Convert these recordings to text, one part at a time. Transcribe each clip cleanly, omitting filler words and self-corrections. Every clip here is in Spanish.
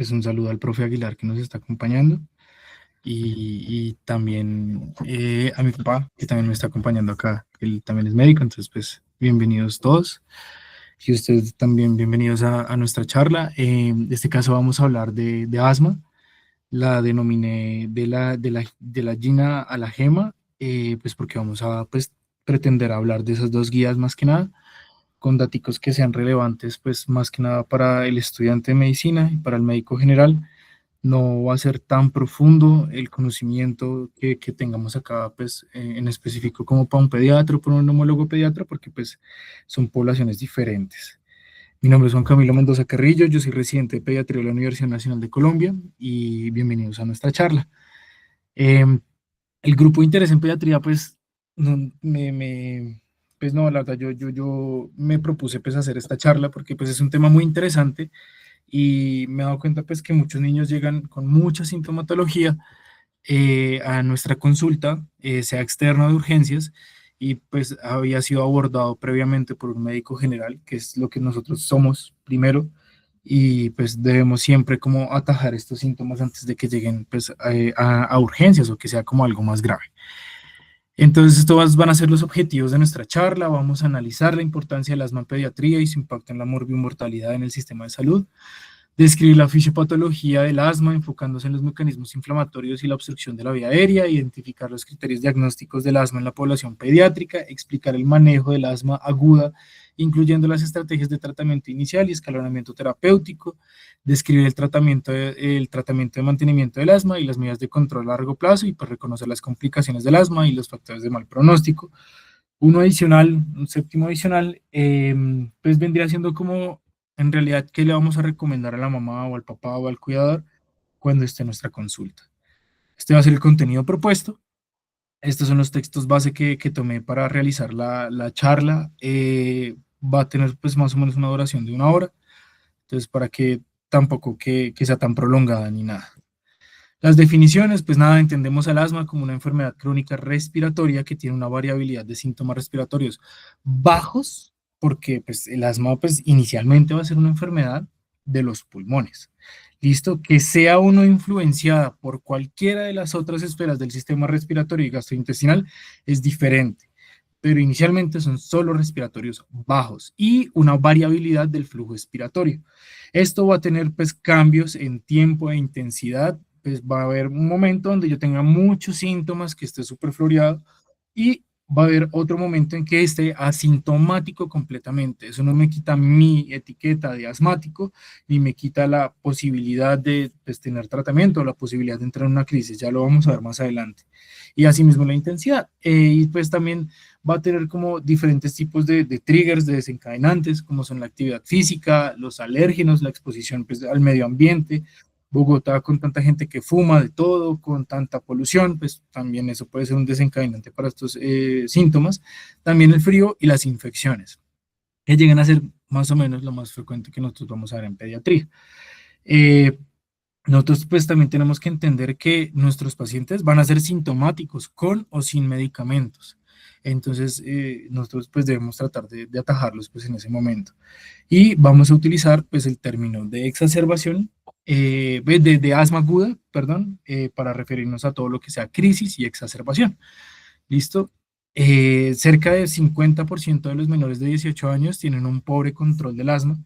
pues un saludo al profe Aguilar que nos está acompañando y también a mi papá que también me está acompañando acá, él también es médico, entonces pues bienvenidos todos y ustedes también bienvenidos a nuestra charla. En este caso vamos a hablar de asma, la denominé de la gina a la gema, pues porque vamos a pues pretender hablar de esas dos guías más que nada con datos que sean relevantes, pues más que nada para el estudiante de medicina y para el médico general. No va a ser tan profundo el conocimiento que tengamos acá, pues en específico como para un pediatra o para un neumólogo pediatra, porque pues son poblaciones diferentes. Mi nombre es Juan Camilo Mendoza Carrillo, yo soy residente de pediatría de la Universidad Nacional de Colombia y bienvenidos a nuestra charla. Eh, el grupo de interés en pediatría, pues, no, pues no, la verdad, yo me propuse pues hacer esta charla porque pues es un tema muy interesante y me he dado cuenta pues que muchos niños llegan con mucha sintomatología a nuestra consulta, sea externa de urgencias, y pues había sido abordado previamente por un médico general, que es lo que nosotros somos primero, y pues debemos siempre como atajar estos síntomas antes de que lleguen pues a urgencias o que sea como algo más grave. Entonces, estos van a ser los objetivos de nuestra charla. Vamos a analizar la importancia del asma en pediatría y su impacto en la morbimortalidad en el sistema de salud, describir la fisiopatología del asma, enfocándose en los mecanismos inflamatorios y la obstrucción de la vía aérea, identificar los criterios diagnósticos del asma en la población pediátrica, explicar el manejo del asma aguda, incluyendo las estrategias de tratamiento inicial y escalonamiento terapéutico, describir el tratamiento de mantenimiento del asma y las medidas de control a largo plazo y pues reconocer las complicaciones del asma y los factores de mal pronóstico. Uno adicional, un séptimo adicional, pues vendría siendo como en realidad qué le vamos a recomendar a la mamá o al papá o al cuidador cuando esté en nuestra consulta. Este va a ser el contenido propuesto. Estos son los textos base que tomé para realizar la charla. Va a tener pues más o menos una duración de 1 hora, entonces para que tampoco que sea tan prolongada ni nada. Las definiciones, pues nada, entendemos al asma como una enfermedad crónica respiratoria que tiene una variabilidad de síntomas respiratorios bajos, porque pues el asma pues inicialmente va a ser una enfermedad de los pulmones. Listo, que sea uno influenciada por cualquiera de las otras esferas del sistema respiratorio y gastrointestinal es diferente, pero inicialmente son solo respiratorios bajos y una variabilidad del flujo expiratorio. Esto va a tener pues cambios en tiempo e intensidad, pues va a haber un momento donde yo tenga muchos síntomas, que esté súper floreado, y va a haber otro momento en que esté asintomático completamente. Eso no me quita mi etiqueta de asmático, ni me quita la posibilidad de pues, tener tratamiento, la posibilidad de entrar en una crisis, ya lo vamos a ver más adelante. Y asimismo la intensidad. Y pues también va a tener como diferentes tipos de triggers, de desencadenantes, como son la actividad física, los alérgenos, la exposición pues, al medio ambiente. Bogotá con tanta gente que fuma de todo, con tanta polución, pues también eso puede ser un desencadenante para estos síntomas. También el frío y las infecciones, que llegan a ser más o menos lo más frecuente que nosotros vamos a ver en pediatría. Eh, Nosotros pues también tenemos que entender que nuestros pacientes van a ser sintomáticos con o sin medicamentos. Entonces nosotros pues debemos tratar de atajarlos pues en ese momento. Y vamos a utilizar pues el término de exacerbación, de asma aguda, perdón, para referirnos a todo lo que sea crisis y exacerbación. ¿Listo? Cerca del 50% de los menores de 18 años tienen un pobre control del asma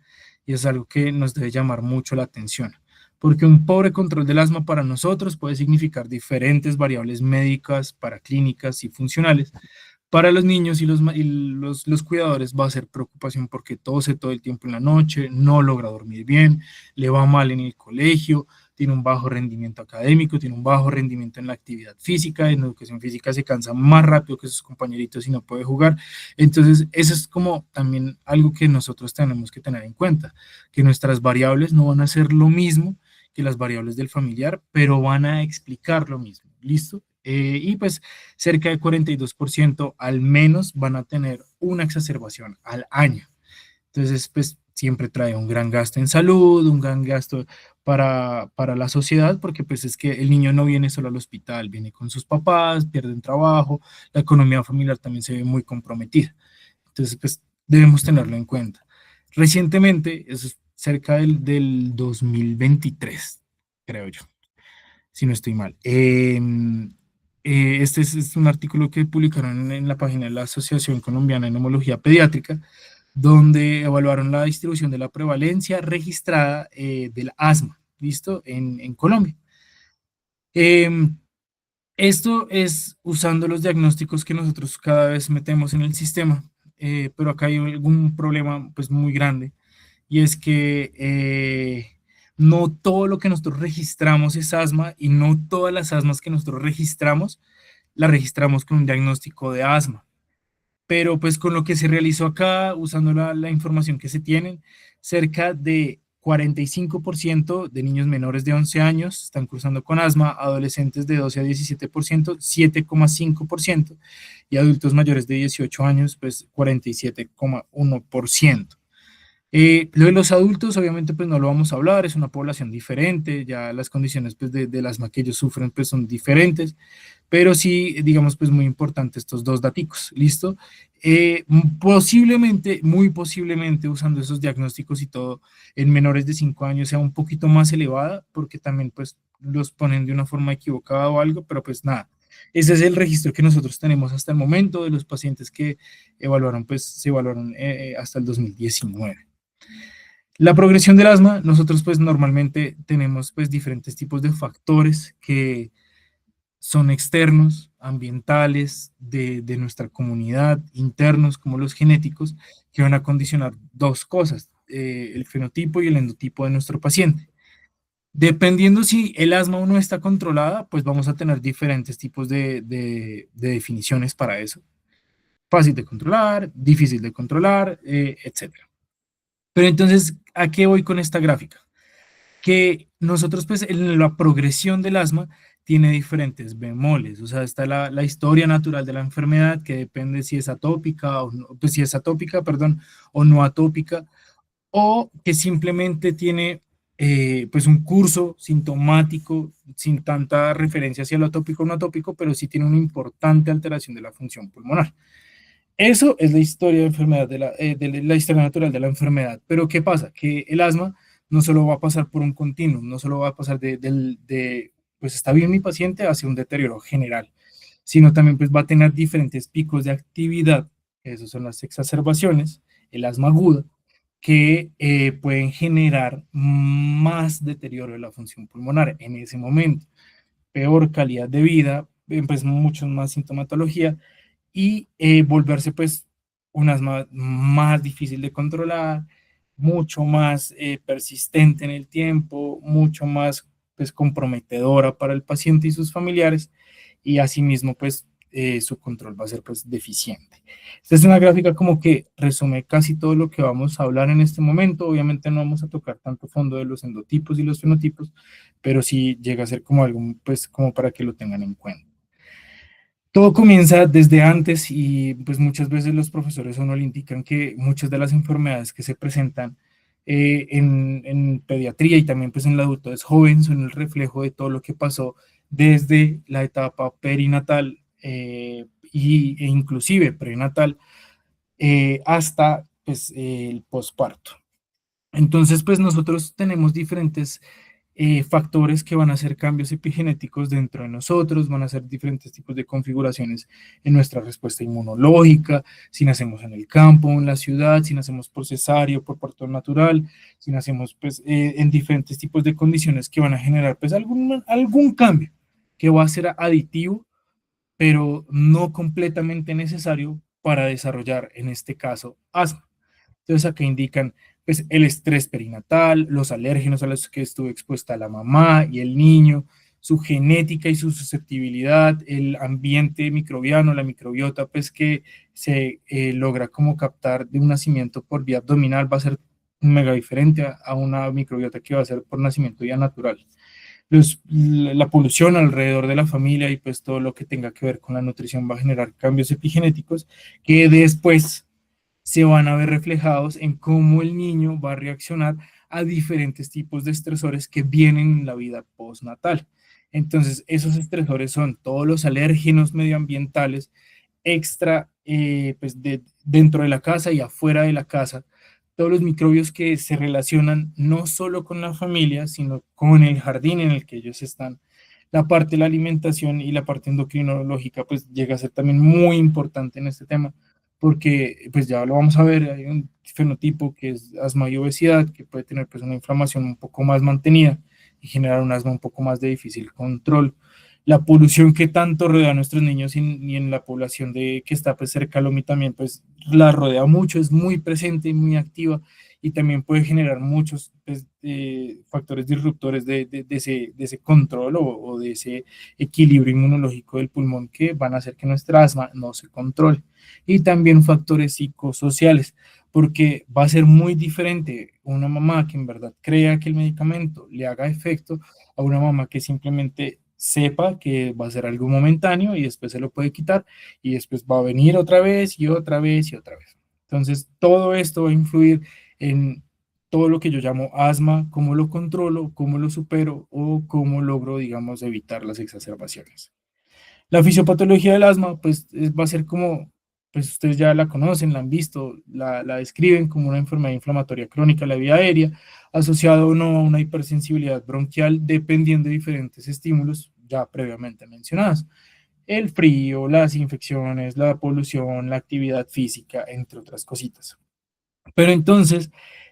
y es algo que nos debe llamar mucho la atención, porque un pobre control del asma para nosotros puede significar diferentes variables médicas, paraclínicas y funcionales. Para los niños y los cuidadores va a ser preocupación porque tose todo el tiempo en la noche, no logra dormir bien, le va mal en el colegio, tiene un bajo rendimiento académico, tiene un bajo rendimiento en la actividad física, en educación física se cansa más rápido que sus compañeritos y no puede jugar. Entonces, eso es como también algo que nosotros tenemos que tener en cuenta, que nuestras variables no van a ser lo mismo que las variables del familiar, pero van a explicar lo mismo. ¿Listo? Y pues cerca de 42% al menos van a tener una exacerbación al año. Entonces, pues siempre trae un gran gasto en salud, un gran gasto para la sociedad, porque pues es que el niño no viene solo al hospital, viene con sus papás, pierden trabajo, la economía familiar también se ve muy comprometida. Entonces, pues debemos tenerlo en cuenta. Recientemente, eso es cerca del 2023, creo yo, si no estoy mal. Este es un artículo que publicaron en la página de la Asociación Colombiana de Neumología Pediátrica, donde evaluaron la distribución de la prevalencia registrada del asma, ¿listo? En Colombia. Em, Esto es usando los diagnósticos que nosotros cada vez metemos en el sistema, pero acá hay algún problema pues muy grande, y es que no todo lo que nosotros registramos es asma, y no todas las asmas que nosotros registramos las registramos con un diagnóstico de asma. Pero pues con lo que se realizó acá, usando la información que se tienen, cerca de 45% de niños menores de 11 años están cursando con asma, adolescentes de 12 a 17%, 7,5%, y adultos mayores de 18 años, pues 47,1%. Lo de los adultos, obviamente, pues no lo vamos a hablar, es una población diferente, ya las condiciones pues, del asma que ellos sufren pues son diferentes, pero sí, digamos, pues muy importante estos dos daticos, ¿listo? Posiblemente, muy posiblemente, usando esos diagnósticos y todo, en menores de 5 años sea un poquito más elevada, porque también pues los ponen de una forma equivocada o algo, pero pues nada. Ese es el registro que nosotros tenemos hasta el momento de los pacientes que evaluaron, pues se evaluaron hasta el 2019. La progresión del asma, nosotros pues normalmente tenemos pues diferentes tipos de factores que son externos, ambientales, de nuestra comunidad, internos como los genéticos, que van a condicionar dos cosas, el fenotipo y el endotipo de nuestro paciente. Dependiendo si el asma o no está controlada, pues vamos a tener diferentes tipos de definiciones para eso. Fácil de controlar, difícil de controlar, etcétera. Pero entonces, ¿a qué voy con esta gráfica? Que nosotros, pues, en la progresión del asma tiene diferentes bemoles, o sea, está la historia natural de la enfermedad, que depende si es atópica o no, pues si es atópica, perdón, o no atópica, o que simplemente tiene, pues, un curso sintomático sin tanta referencia hacia lo atópico o no atópico, pero sí tiene una importante alteración de la función pulmonar. Eso es la historia de enfermedad de la historia natural de la enfermedad. Pero ¿qué pasa? Que el asma no solo va a pasar por un continuum, no solo va a pasar pues está bien mi paciente hacia un deterioro general, sino también pues va a tener diferentes picos de actividad, esos son las exacerbaciones, el asma aguda, que pueden generar más deterioro de la función pulmonar en ese momento, peor calidad de vida, pues mucho más sintomatología, y volverse pues un asma más difícil de controlar, mucho más persistente en el tiempo, mucho más pues comprometedora para el paciente y sus familiares, y asimismo pues su control va a ser pues deficiente. Esta es una gráfica como que resume casi todo lo que vamos a hablar en este momento. Obviamente no vamos a tocar tanto fondo de los endotipos y los fenotipos, pero sí llega a ser como algo pues como para que lo tengan en cuenta. Todo comienza desde antes, y pues muchas veces los profesores a uno le indican que muchas de las enfermedades que se presentan en pediatría y también pues en la adultez joven son el reflejo de todo lo que pasó desde la etapa perinatal e inclusive prenatal hasta pues el posparto. Entonces pues nosotros tenemos diferentes factores que van a hacer cambios epigenéticos dentro de nosotros, van a hacer diferentes tipos de configuraciones en nuestra respuesta inmunológica, si nacemos en el campo, en la ciudad, si nacemos por cesárea o por parto natural, si nacemos pues, en diferentes tipos de condiciones que van a generar pues, algún cambio que va a ser aditivo, pero no completamente necesario para desarrollar, en este caso, asma. Entonces acá indican pues, el estrés perinatal, los alérgenos a los que estuvo expuesta la mamá y el niño, su genética y su susceptibilidad, el ambiente microbiano, la microbiota, pues que se logra como captar de un nacimiento por vía abdominal, va a ser mega diferente a una microbiota que va a ser por nacimiento vía natural. La polución alrededor de la familia y pues todo lo que tenga que ver con la nutrición va a generar cambios epigenéticos que después se van a ver reflejados en cómo el niño va a reaccionar a diferentes tipos de estresores que vienen en la vida postnatal. Entonces, esos estresores son todos los alérgenos medioambientales extra, pues dentro de la casa y afuera de la casa, todos los microbios que se relacionan no solo con la familia, sino con el jardín en el que ellos están. La parte de la alimentación y la parte endocrinológica pues llega a ser también muy importante en este tema, porque pues ya lo vamos a ver, hay un fenotipo que es asma y obesidad, que puede tener pues una inflamación un poco más mantenida y generar un asma un poco más de difícil control. La polución que tanto rodea a nuestros niños y en la población de, que está pues cerca al OMI también pues la rodea mucho, es muy presente, muy activa y también puede generar muchos pues, factores disruptores de ese control o de ese equilibrio inmunológico del pulmón que van a hacer que nuestra asma no se controle. Y también factores psicosociales, porque va a ser muy diferente una mamá que en verdad crea que el medicamento le haga efecto a una mamá que simplemente sepa que va a ser algo momentáneo y después se lo puede quitar y después va a venir otra vez y otra vez y otra vez. Entonces, todo esto va a influir en todo lo que yo llamo asma, cómo lo controlo, cómo lo supero o cómo logro, digamos, evitar las exacerbaciones. La fisiopatología del asma, pues va a ser como, pues ustedes ya la conocen, la han visto, la describen como una enfermedad inflamatoria crónica de la vía aérea, asociada o no a una hipersensibilidad bronquial, dependiendo de diferentes estímulos ya previamente mencionados. El frío, las infecciones, la polución, la actividad física, entre otras cositas. Pero entonces,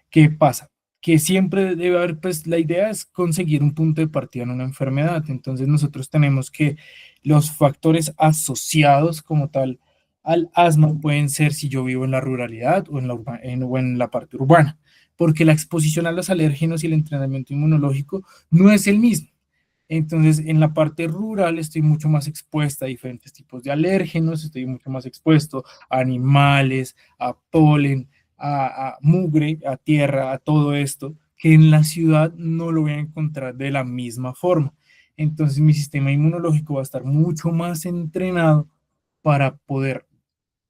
¿qué pasa? Que siempre debe haber, pues la idea es conseguir un punto de partida en una enfermedad. Entonces nosotros tenemos que los factores asociados como tal al asma pueden ser si yo vivo en la ruralidad o o en la parte urbana, porque la exposición a los alérgenos y el entrenamiento inmunológico no es el mismo. Entonces, en la parte rural estoy mucho más expuesta a diferentes tipos de alérgenos, estoy mucho más expuesto a animales, a polen, a mugre, a tierra, a todo esto, que en la ciudad no lo voy a encontrar de la misma forma. Entonces, mi sistema inmunológico va a estar mucho más entrenado para poder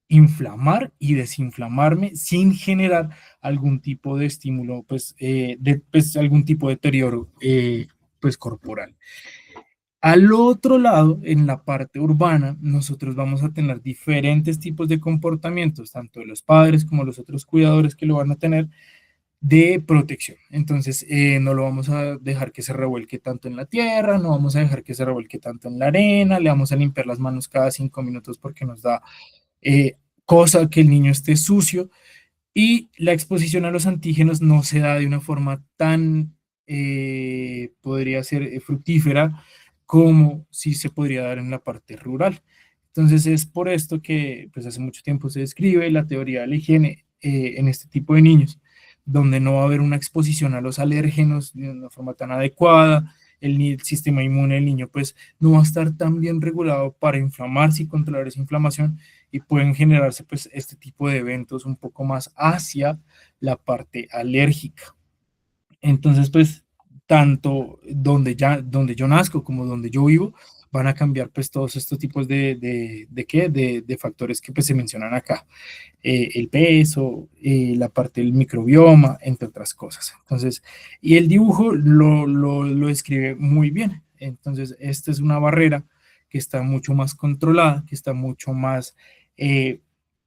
inflamar y desinflamarme sin generar algún tipo de estímulo, pues algún tipo de deterioro pues corporal. Al otro lado, en la parte urbana, nosotros vamos a tener diferentes tipos de comportamientos, tanto de los padres como los otros cuidadores que lo van a tener, de protección. Entonces, no lo vamos a dejar que se revuelque tanto en la tierra, no vamos a dejar que se revuelque tanto en la arena, le vamos a limpiar las manos cada 5 minutos porque nos da cosa que el niño esté sucio y la exposición a los antígenos no se da de una forma tan, podría ser fructífera como si se podría dar en la parte rural. Entonces es por esto que pues hace mucho tiempo se describe la teoría de la higiene en este tipo de niños, donde no va a haber una exposición a los alérgenos de una forma tan adecuada, el sistema inmune del niño pues no va a estar tan bien regulado para inflamarse y controlar esa inflamación y pueden generarse pues este tipo de eventos un poco más hacia la parte alérgica. Entonces pues tanto donde yo nazco como donde yo vivo van a cambiar pues todos estos tipos de factores que pues se mencionan acá. El peso, la parte del microbioma, entre otras cosas. Entonces, y el dibujo lo describe muy bien. Entonces, esta es una barrera que está mucho más controlada, que está mucho más eh,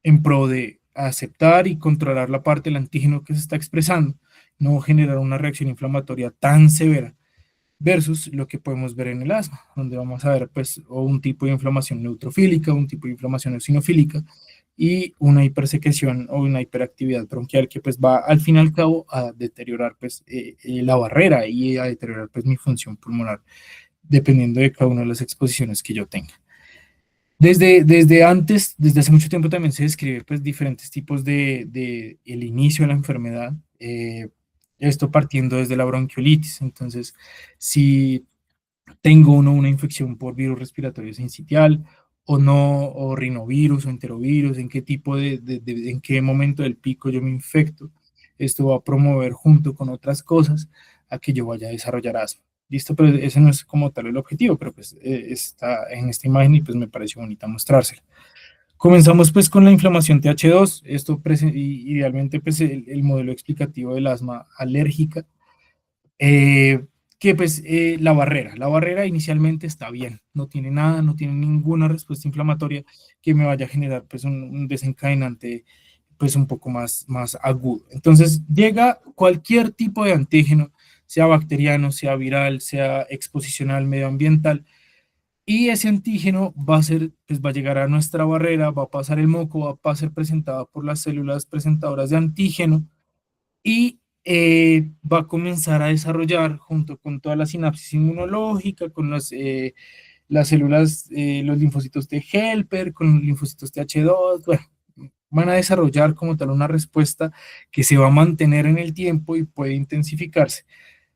en pro de aceptar y controlar la parte del antígeno que se está expresando, no generar una reacción inflamatoria tan severa versus lo que podemos ver en el asma, donde vamos a ver pues o un tipo de inflamación neutrofílica, un tipo de inflamación eosinofílica y una hipersecreción o una hiperactividad bronquial que pues va al fin y al cabo a deteriorar pues la barrera y a deteriorar pues mi función pulmonar dependiendo de cada una de las exposiciones que yo tenga. Desde antes, desde hace mucho tiempo también se describe pues diferentes tipos de el inicio de la enfermedad, esto partiendo desde la bronquiolitis. Entonces, si tengo uno una infección por virus respiratorio sincitial o no, o rinovirus o enterovirus, en qué tipo en qué momento del pico yo me infecto. Esto va a promover junto con otras cosas a que yo vaya a desarrollar asma. Listo, pero ese no es como tal el objetivo, pero pues está en esta imagen y pues me pareció bonita mostrársela. Comenzamos pues con la inflamación TH2, esto idealmente pues el modelo explicativo del asma alérgica eh, que pues la barrera inicialmente está bien, no tiene nada, no tiene ninguna respuesta inflamatoria que me vaya a generar pues un desencadenante pues un poco más agudo. Entonces llega cualquier tipo de antígeno, sea bacteriano, sea viral, sea exposicional, medioambiental, y ese antígeno va a ser, pues va a llegar a nuestra barrera, va a pasar el moco, va a ser presentado por las células presentadoras de antígeno y va a comenzar a desarrollar junto con toda la sinapsis inmunológica, con las células, los linfocitos T helper, con los linfocitos TH2, bueno, van a desarrollar como tal una respuesta que se va a mantener en el tiempo y puede intensificarse.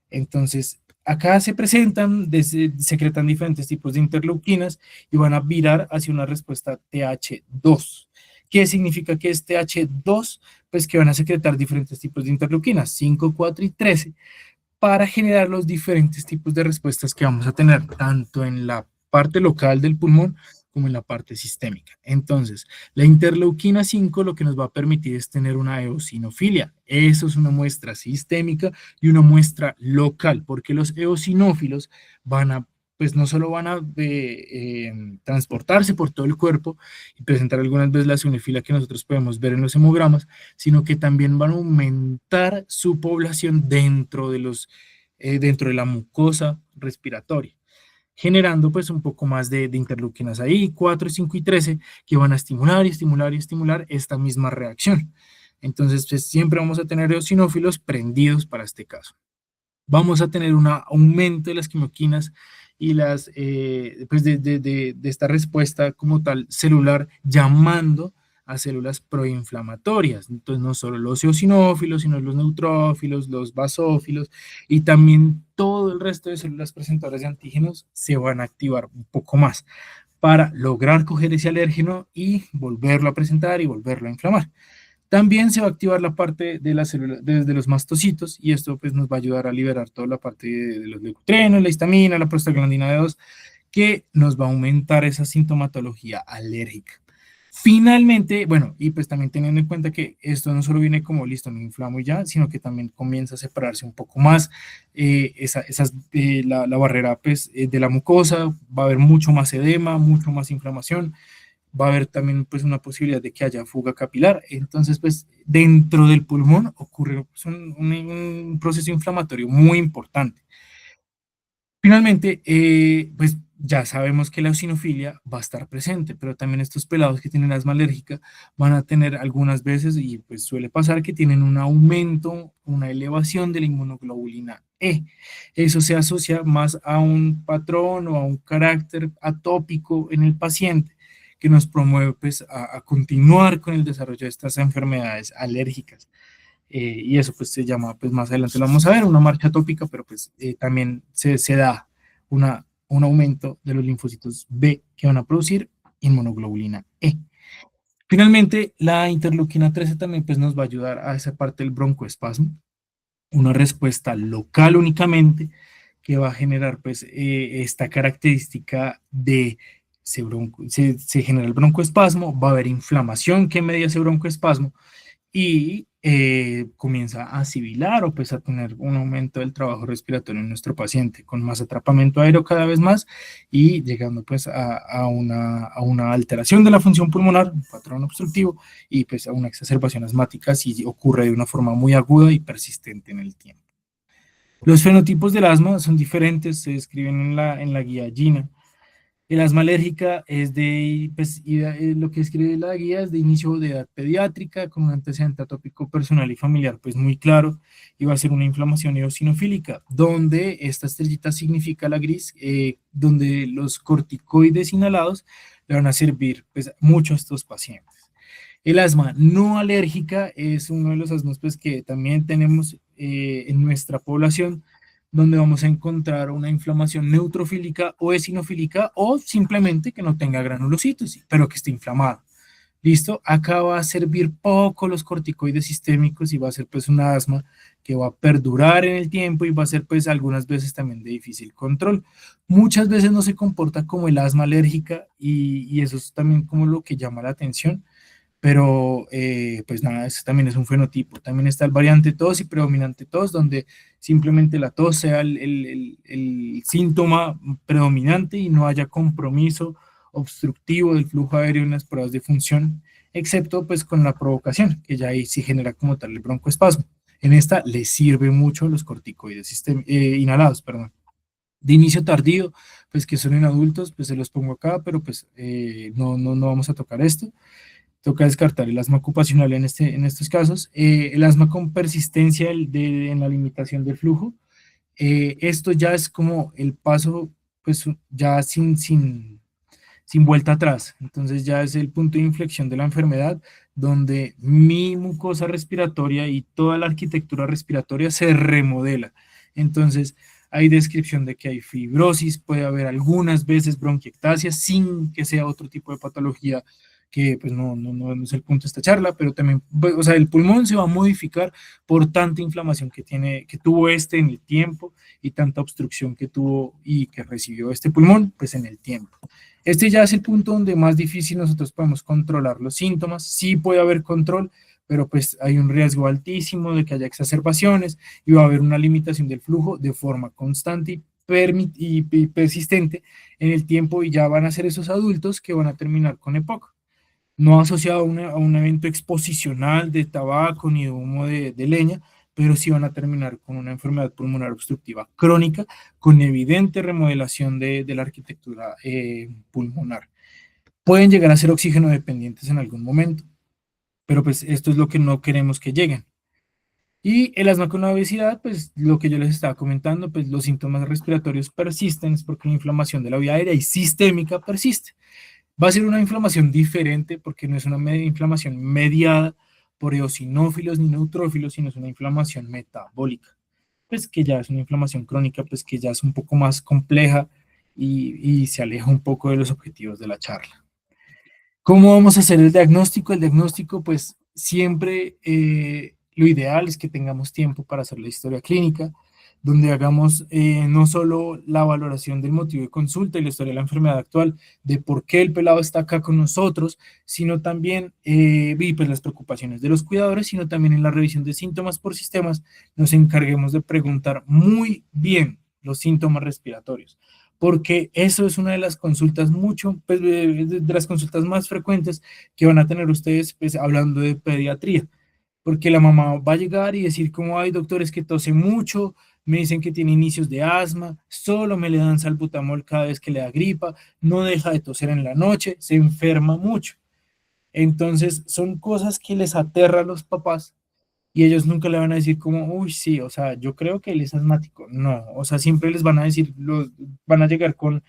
Entonces, acá se presentan, secretan diferentes tipos de interleuquinas y van a virar hacia una respuesta TH2. ¿Qué significa que es TH2? Pues que van a secretar diferentes tipos de interleuquinas, 5, 4 y 13, para generar los diferentes tipos de respuestas que vamos a tener, tanto en la parte local del pulmón como en la parte sistémica. Entonces, la interleuquina 5 lo que nos va a permitir es tener una eosinofilia. Eso es una muestra sistémica y una muestra local, porque los eosinófilos van a, pues no solo van a transportarse por todo el cuerpo y presentar algunas veces la eosinofilia que nosotros podemos ver en los hemogramas, sino que también van a aumentar su población dentro de la mucosa respiratoria, generando pues un poco más de interleuquinas ahí, 4, 5 y 13, que van a estimular y estimular y estimular esta misma reacción. Entonces, pues, siempre vamos a tener eosinófilos prendidos para este caso. Vamos a tener un aumento de las quimioquinas y pues de esta respuesta como tal celular, llamando a células proinflamatorias. Entonces, no solo los eosinófilos, sino los neutrófilos, los basófilos y también todo el resto de células presentadoras de antígenos se van a activar un poco más para lograr coger ese alérgeno y volverlo a presentar y volverlo a inflamar. También se va a activar la parte de las células, desde los mastocitos, y esto pues nos va a ayudar a liberar toda la parte de los leucotrenos, la histamina, la prostaglandina D2, que nos va a aumentar esa sintomatología alérgica. Finalmente, bueno, y pues también teniendo en cuenta que esto no solo viene como listo, me inflamo y ya, sino que también comienza a separarse un poco más la barrera pues, de la mucosa, va a haber mucho más edema, mucho más inflamación, va a haber también pues una posibilidad de que haya fuga capilar. Entonces, pues dentro del pulmón ocurre pues, un proceso inflamatorio muy importante. Finalmente, pues ya sabemos que la eosinofilia va a estar presente, pero también estos pelados que tienen asma alérgica van a tener algunas veces, y pues suele pasar que tienen un aumento, una elevación de la inmunoglobulina E. Eso se asocia más a un patrón o a un carácter atópico en el paciente que nos promueve pues a continuar con el desarrollo de estas enfermedades alérgicas. Y eso pues se llama, pues más adelante lo vamos a ver, una marcha atópica, pero pues también se da un aumento de los linfocitos B que van a producir inmunoglobulina E. Finalmente, la interleuquina 13 también pues nos va a ayudar a esa parte del broncoespasmo, una respuesta local únicamente que va a generar pues esta característica de se genera el broncoespasmo, va a haber inflamación que media ese broncoespasmo y comienza a sibilar o pues a tener un aumento del trabajo respiratorio en nuestro paciente, con más atrapamiento aéreo cada vez más y llegando pues a una alteración de la función pulmonar, un patrón obstructivo y pues a una exacerbación asmática si ocurre de una forma muy aguda y persistente en el tiempo. Los fenotipos del asma son diferentes, se describen en la guía GINA. El asma alérgica es pues, lo que escribe la guía es de inicio de edad pediátrica, con un antecedente atópico personal y familiar, pues muy claro, y va a ser una inflamación eosinofílica, donde esta estrellita significa la gris, donde los corticoides inhalados le van a servir pues, mucho a estos pacientes. El asma no alérgica es uno de los asmas pues, que también tenemos en nuestra población, donde vamos a encontrar una inflamación neutrofílica o eosinofílica o simplemente que no tenga granulocitos, pero que esté inflamado. ¿Listo? Acá va a servir poco los corticoides sistémicos y va a ser pues un asma que va a perdurar en el tiempo y va a ser pues algunas veces también de difícil control. Muchas veces no se comporta como el asma alérgica y eso es también como lo que llama la atención, pero pues nada, eso también es un fenotipo. También está el variante tos y predominante tos, donde simplemente la tos sea el síntoma predominante y no haya compromiso obstructivo del flujo aéreo en las pruebas de función excepto pues con la provocación, que ya ahí sí genera como tal el broncoespasmo. En esta le sirve mucho los corticoides inhalados, perdón. De inicio tardío, pues que son en adultos, pues se los pongo acá, pero pues no vamos a tocar esto. Toca descartar el asma ocupacional en estos casos. El asma con persistencia en la limitación del flujo, esto ya es como el paso, pues ya sin vuelta atrás. Entonces ya es el punto de inflexión de la enfermedad donde mi mucosa respiratoria y toda la arquitectura respiratoria se remodela. Entonces hay descripción de que hay fibrosis, puede haber algunas veces bronquiectasia sin que sea otro tipo de patología que pues no es el punto de esta charla, pero también, o sea, el pulmón se va a modificar por tanta inflamación que tuvo este en el tiempo y tanta obstrucción que tuvo y que recibió este pulmón, pues en el tiempo. Este ya es el punto donde más difícil nosotros podemos controlar los síntomas. Sí puede haber control, pero pues hay un riesgo altísimo de que haya exacerbaciones y va a haber una limitación del flujo de forma constante y persistente en el tiempo y ya van a ser esos adultos que van a terminar con EPOC. No asociado a un evento exposicional de tabaco ni de humo de leña, pero sí van a terminar con una enfermedad pulmonar obstructiva crónica con evidente remodelación de la arquitectura pulmonar. Pueden llegar a ser oxígeno dependientes en algún momento, pero pues esto es lo que no queremos que lleguen. Y el asma con la obesidad, pues lo que yo les estaba comentando, pues los síntomas respiratorios persisten, es porque la inflamación de la vía aérea y sistémica persiste. Va a ser una inflamación diferente porque no es una inflamación mediada por eosinófilos ni neutrófilos, sino es una inflamación metabólica, pues que ya es una inflamación crónica, pues que ya es un poco más compleja y se aleja un poco de los objetivos de la charla. ¿Cómo vamos a hacer el diagnóstico? El diagnóstico, pues siempre lo ideal es que tengamos tiempo para hacer la historia clínica, donde hagamos no solo la valoración del motivo de consulta y la historia de la enfermedad actual, de por qué el pelado está acá con nosotros, sino también, y pues las preocupaciones de los cuidadores, sino también en la revisión de síntomas por sistemas, nos encarguemos de preguntar muy bien los síntomas respiratorios porque eso es una de las consultas pues, de las consultas más frecuentes que van a tener ustedes pues, hablando de pediatría, porque la mamá va a llegar y decir como hay doctores que tose mucho, me dicen que tiene inicios de asma, solo me le dan salbutamol cada vez que le da gripa, no deja de toser en la noche, se enferma mucho. Entonces son cosas que les aterra a los papás y ellos nunca le van a decir como, uy, sí, o sea, yo creo que él es asmático. No, o sea, siempre les van a decir, van a llegar con,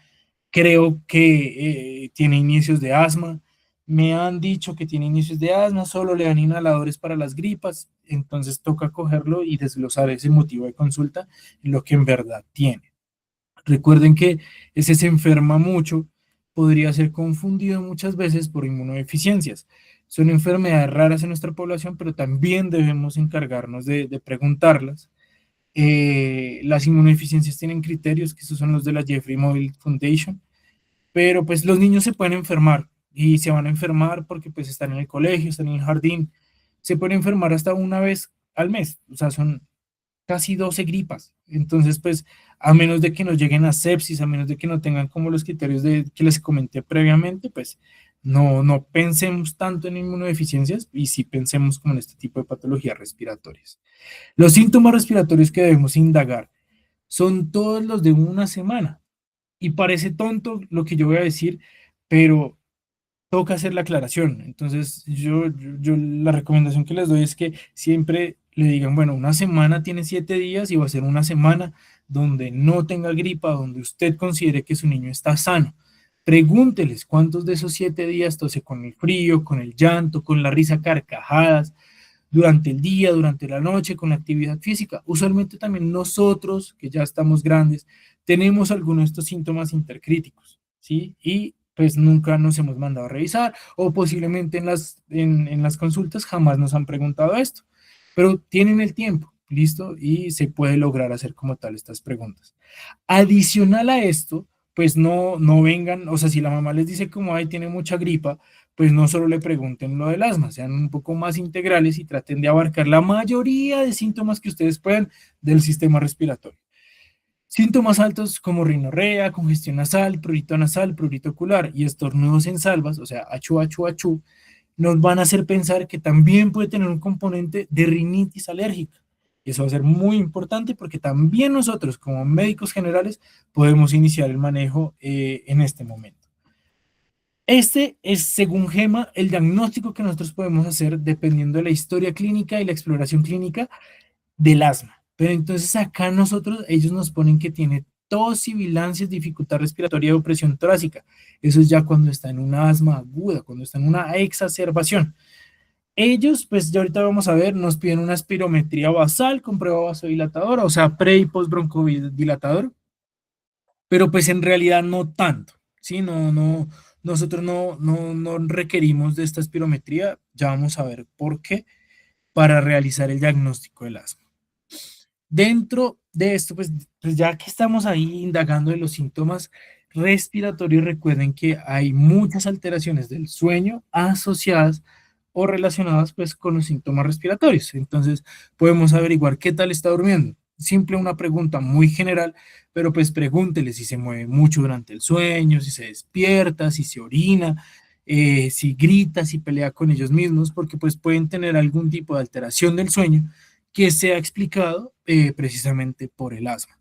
creo que tiene inicios de asma. Me han dicho que tiene inicios de asma, solo le dan inhaladores para las gripas, entonces toca cogerlo y desglosar ese motivo de consulta, lo que en verdad tiene. Recuerden que ese se enferma mucho, podría ser confundido muchas veces por inmunodeficiencias. Son enfermedades raras en nuestra población, pero también debemos encargarnos de preguntarlas. Las inmunodeficiencias tienen criterios, que esos son los de la Jeffrey Mobile Foundation, pero pues los niños se pueden enfermar y se van a enfermar porque pues están en el colegio, están en el jardín, se pueden enfermar hasta una vez al mes, o sea, son casi 12 gripas. Entonces, pues, a menos de que nos lleguen a sepsis, a menos de que no tengan como los criterios que les comenté previamente, pues no pensemos tanto en inmunodeficiencias y sí pensemos como en este tipo de patologías respiratorias. Los síntomas respiratorios que debemos indagar son todos los de una semana. Y parece tonto lo que yo voy a decir, pero toca hacer la aclaración. Entonces, yo la recomendación que les doy es que siempre le digan, bueno, una semana tiene 7 días y va a ser una semana donde no tenga gripa, donde usted considere que su niño está sano. Pregúnteles cuántos de esos 7 días tose con el frío, con el llanto, con la risa carcajadas, durante el día, durante la noche, con la actividad física. Usualmente también nosotros, que ya estamos grandes, tenemos algunos de estos síntomas intercríticos, ¿sí? Y pues nunca nos hemos mandado a revisar o posiblemente en las consultas jamás nos han preguntado esto, pero tienen el tiempo, ¿listo? Y se puede lograr hacer como tal estas preguntas. Adicional a esto, pues no vengan, o sea, si la mamá les dice como, ay, tiene mucha gripa, pues no solo le pregunten lo del asma, sean un poco más integrales y traten de abarcar la mayoría de síntomas que ustedes puedan del sistema respiratorio. Síntomas altos como rinorrea, congestión nasal, prurito ocular y estornudos en salvas, o sea, achú, achú, achú, nos van a hacer pensar que también puede tener un componente de rinitis alérgica. Y eso va a ser muy importante porque también nosotros, como médicos generales, podemos iniciar el manejo en este momento. Este es, según GEMA, el diagnóstico que nosotros podemos hacer dependiendo de la historia clínica y la exploración clínica del asma. Pero entonces acá nosotros, ellos nos ponen que tiene tos, sibilancias, dificultad respiratoria o presión torácica. Eso es ya cuando está en una asma aguda, cuando está en una exacerbación. Ellos, pues ya ahorita vamos a ver, nos piden una espirometría basal con prueba vasodilatadora, o sea, pre y post broncodilatador, pero pues en realidad no tanto, ¿sí? Nosotros no requerimos de esta espirometría, ya vamos a ver por qué, para realizar el diagnóstico del asma. Dentro de esto, pues ya que estamos ahí indagando de los síntomas respiratorios, recuerden que hay muchas alteraciones del sueño asociadas o relacionadas pues con los síntomas respiratorios. Entonces, podemos averiguar qué tal está durmiendo. Simple una pregunta muy general, pero pues pregúntele si se mueve mucho durante el sueño, si se despierta, si se orina, si grita, si pelea con ellos mismos, porque pues pueden tener algún tipo de alteración del sueño que se ha explicado precisamente por el asma.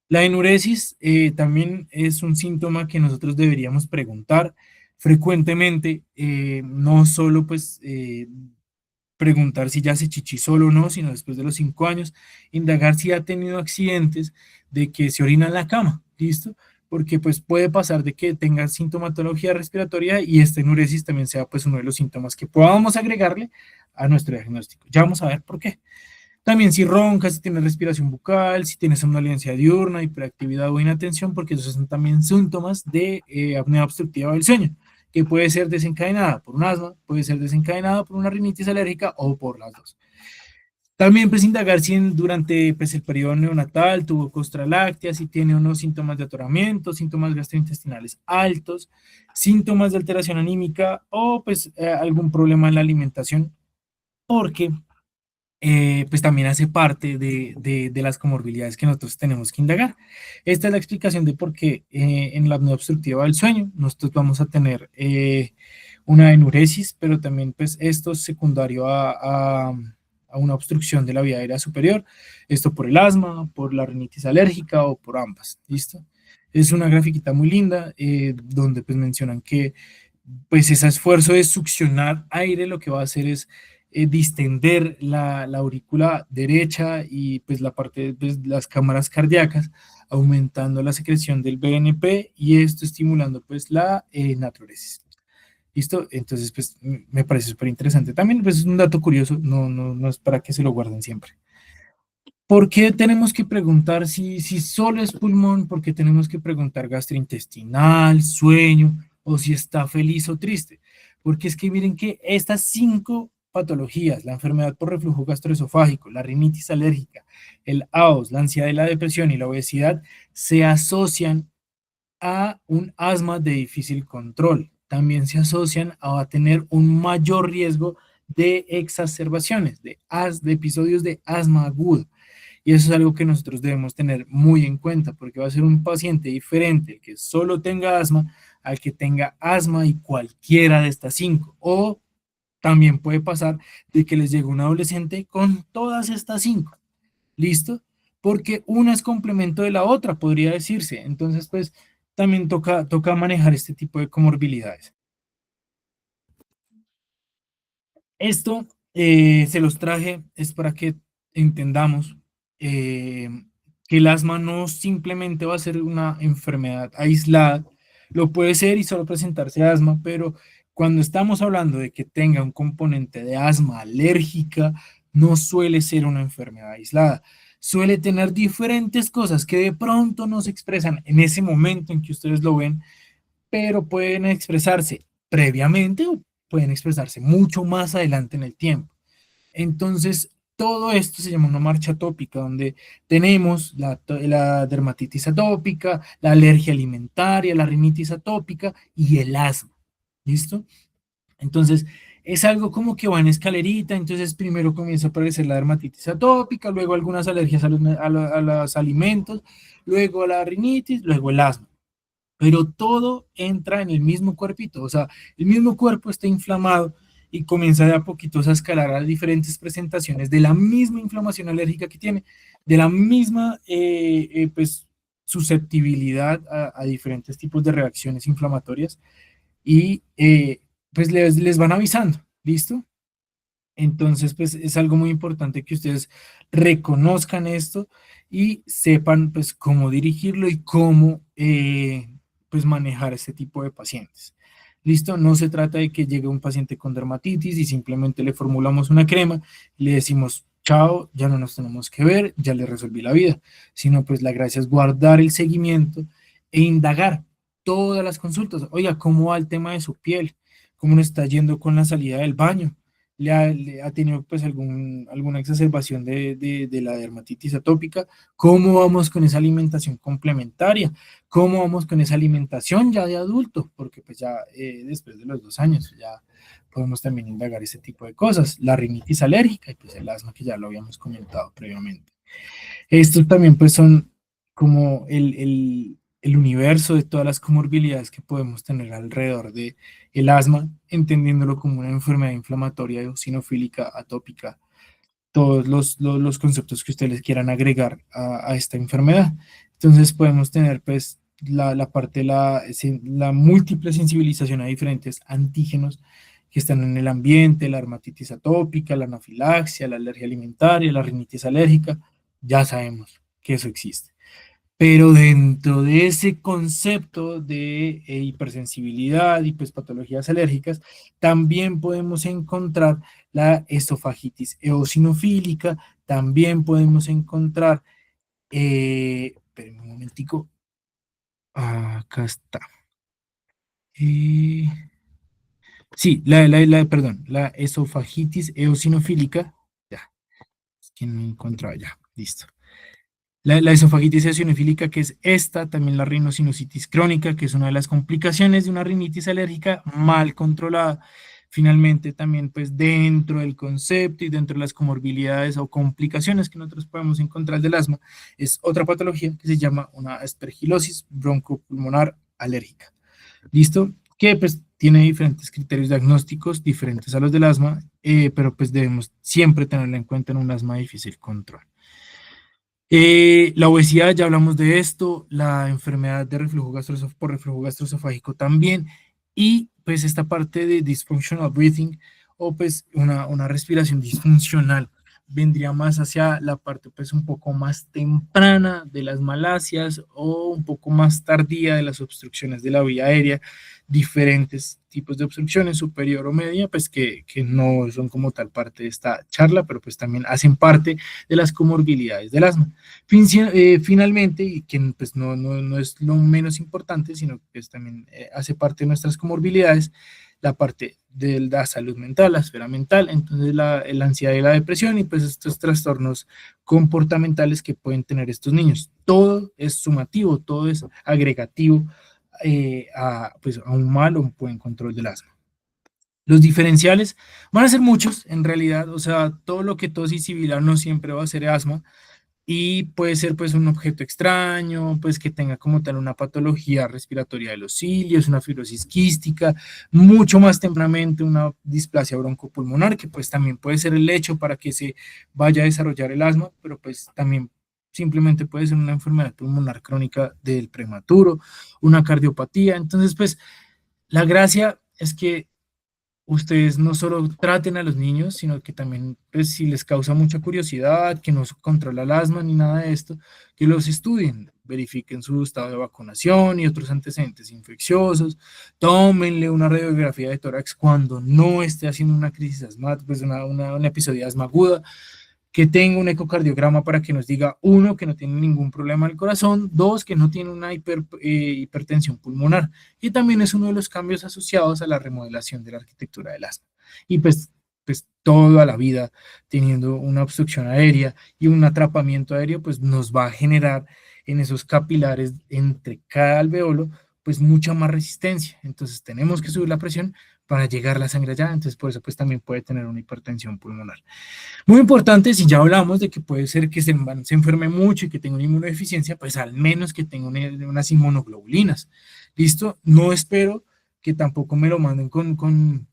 La enuresis también es un síntoma que nosotros deberíamos preguntar frecuentemente, no solo pues preguntar si ya se chichi solo o no, sino después de los 5 años, indagar si ha tenido accidentes de que se orina en la cama, ¿listo? Porque pues puede pasar de que tenga sintomatología respiratoria y esta enuresis también sea pues uno de los síntomas que podamos agregarle a nuestro diagnóstico. Ya vamos a ver por qué. También si roncas, si tienes respiración bucal, si tienes somnolencia diurna, hiperactividad o inatención, porque esos son también síntomas de apnea obstructiva del sueño, que puede ser desencadenada por un asma, puede ser desencadenada por una rinitis alérgica o por las dos. También pues indagar si durante pues, el periodo neonatal tuvo costra láctea, si tiene unos síntomas de atoramiento, síntomas gastrointestinales altos, síntomas de alteración anímica o pues algún problema en la alimentación, porque pues también hace parte de las comorbilidades que nosotros tenemos que indagar. Esta es la explicación de por qué en la apnea obstructiva del sueño nosotros vamos a tener una enuresis, pero también pues esto es secundario a una obstrucción de la vía aérea superior, esto por el asma, por la rinitis alérgica o por ambas, ¿listo? Es una grafiquita muy linda donde pues mencionan que pues ese esfuerzo de succionar aire lo que va a hacer es distender la aurícula derecha y pues la parte de pues, las cámaras cardíacas, aumentando la secreción del BNP y esto estimulando pues la natriuresis. ¿Listo? Entonces pues me parece súper interesante. También pues es un dato curioso, no es para que se lo guarden siempre. ¿Por qué tenemos que preguntar si solo es pulmón? ¿Por qué tenemos que preguntar gastrointestinal, sueño o si está feliz o triste? Porque es que miren que estas 5 patologías, la enfermedad por reflujo gastroesofágico, la rinitis alérgica, el AOS, la ansiedad y la depresión y la obesidad, se asocian a un asma de difícil control. También se asocian a tener un mayor riesgo de exacerbaciones, de episodios de asma agudo. Y eso es algo que nosotros debemos tener muy en cuenta, porque va a ser un paciente diferente el que solo tenga asma al que tenga asma y cualquiera de estas 5. O también puede pasar de que les llegue un adolescente con todas estas 5. ¿Listo? Porque una es complemento de la otra, podría decirse. Entonces, pues, también toca manejar este tipo de comorbilidades. Esto se los traje es para que entendamos eh, que el asma no simplemente va a ser una enfermedad aislada, lo puede ser y solo presentarse asma, pero cuando estamos hablando de que tenga un componente de asma alérgica, no suele ser una enfermedad aislada. Suele tener diferentes cosas que de pronto no se expresan en ese momento en que ustedes lo ven, pero pueden expresarse previamente o pueden expresarse mucho más adelante en el tiempo. Entonces, todo esto se llama una marcha atópica, donde tenemos la dermatitis atópica, la alergia alimentaria, la rinitis atópica y el asma. ¿Listo? Entonces, es algo como que va en escalerita, entonces primero comienza a aparecer la dermatitis atópica, luego algunas alergias a los alimentos, luego la rinitis, luego el asma, pero todo entra en el mismo cuerpito, o sea, el mismo cuerpo está inflamado y comienza de a poquitos a escalar a diferentes presentaciones de la misma inflamación alérgica que tiene, de la misma pues, susceptibilidad a diferentes tipos de reacciones inflamatorias y pues les van avisando, ¿listo? Entonces, pues es algo muy importante que ustedes reconozcan esto y sepan pues cómo dirigirlo y cómo pues manejar este tipo de pacientes. ¿Listo? No se trata de que llegue un paciente con dermatitis y simplemente le formulamos una crema y le decimos, chao, ya no nos tenemos que ver, ya le resolví la vida, sino pues la gracia es guardar el seguimiento e indagar todas las consultas. Oiga, ¿cómo va el tema de su piel? ¿Cómo le está yendo con la salida del baño? Le ha tenido pues alguna exacerbación de la dermatitis atópica, cómo vamos con esa alimentación complementaria, cómo vamos con esa alimentación ya de adulto, porque pues ya después de los 2 años ya podemos también indagar ese tipo de cosas, la rinitis alérgica y pues el asma que ya lo habíamos comentado previamente. Estos también pues son como el universo de todas las comorbilidades que podemos tener alrededor de el asma, entendiéndolo como una enfermedad inflamatoria eosinofílica atópica, todos los conceptos que ustedes les quieran agregar a esta enfermedad. Entonces podemos tener pues la parte, la múltiple sensibilización a diferentes antígenos que están en el ambiente, la dermatitis atópica, la anafilaxia, la alergia alimentaria, la rinitis alérgica, ya sabemos que eso existe. Pero dentro de ese concepto de hipersensibilidad y pues patologías alérgicas, también podemos encontrar la esofagitis eosinofílica, también podemos encontrar, espérenme un momentico, acá está. Eh, sí, perdón, la esofagitis eosinofílica, ya, es que no encontraba ya, listo. La esofagitis eosinofílica, que es esta, también la rinosinusitis crónica, que es una de las complicaciones de una rinitis alérgica mal controlada. Finalmente, también pues dentro del concepto y dentro de las comorbilidades o complicaciones que nosotros podemos encontrar del asma, es otra patología que se llama una aspergilosis broncopulmonar alérgica. ¿Listo? Que pues tiene diferentes criterios diagnósticos diferentes a los del asma, pero pues debemos siempre tenerla en cuenta en un asma de difícil control. La obesidad, ya hablamos de esto, la enfermedad de por reflujo gastroesofágico también, y pues esta parte de dysfunctional breathing o pues una respiración disfuncional vendría más hacia la parte pues un poco más temprana de las malasias o un poco más tardía de las obstrucciones de la vía aérea, diferentes tipos de obstrucciones, superior o media, pues que no son como tal parte de esta charla, pero pues también hacen parte de las comorbilidades del asma. Finalmente, y que pues no es lo menos importante, sino que pues, también hace parte de nuestras comorbilidades, la parte de la salud mental, la esfera mental, entonces la ansiedad y la depresión y pues estos trastornos comportamentales que pueden tener estos niños. Todo es sumativo, todo es agregativo pues, a un mal o un buen control del asma. Los diferenciales van a ser muchos en realidad, o sea, todo lo que tos y sibilar no siempre va a ser asma, y puede ser pues un objeto extraño, pues que tenga como tal una patología respiratoria de los cilios, una fibrosis quística, mucho más tempranamente una displasia broncopulmonar, que pues también puede ser el hecho para que se vaya a desarrollar el asma, pero pues también simplemente puede ser una enfermedad pulmonar crónica del prematuro, una cardiopatía. Entonces pues la gracia es que ustedes no solo traten a los niños, sino que también, pues, si les causa mucha curiosidad, que no se controla el asma ni nada de esto, que los estudien, verifiquen su estado de vacunación y otros antecedentes infecciosos, tómenle una radiografía de tórax cuando no esté haciendo una crisis asmática, pues un episodio de asma aguda, que tenga un ecocardiograma para que nos diga, uno, que no tiene ningún problema del corazón, dos, que no tiene una hipertensión pulmonar. Y también es uno de los cambios asociados a la remodelación de la arquitectura del asma. Y pues toda la vida teniendo una obstrucción aérea y un atrapamiento aéreo, pues nos va a generar en esos capilares entre cada alveolo, pues mucha más resistencia. Entonces tenemos que subir la presión para llegar la sangre allá. Entonces por eso pues también puede tener una hipertensión pulmonar. Muy importante, si ya hablamos de que puede ser que se enferme mucho y que tenga una inmunodeficiencia, pues al menos que tenga unas inmunoglobulinas. ¿Listo? No espero que tampoco me lo manden con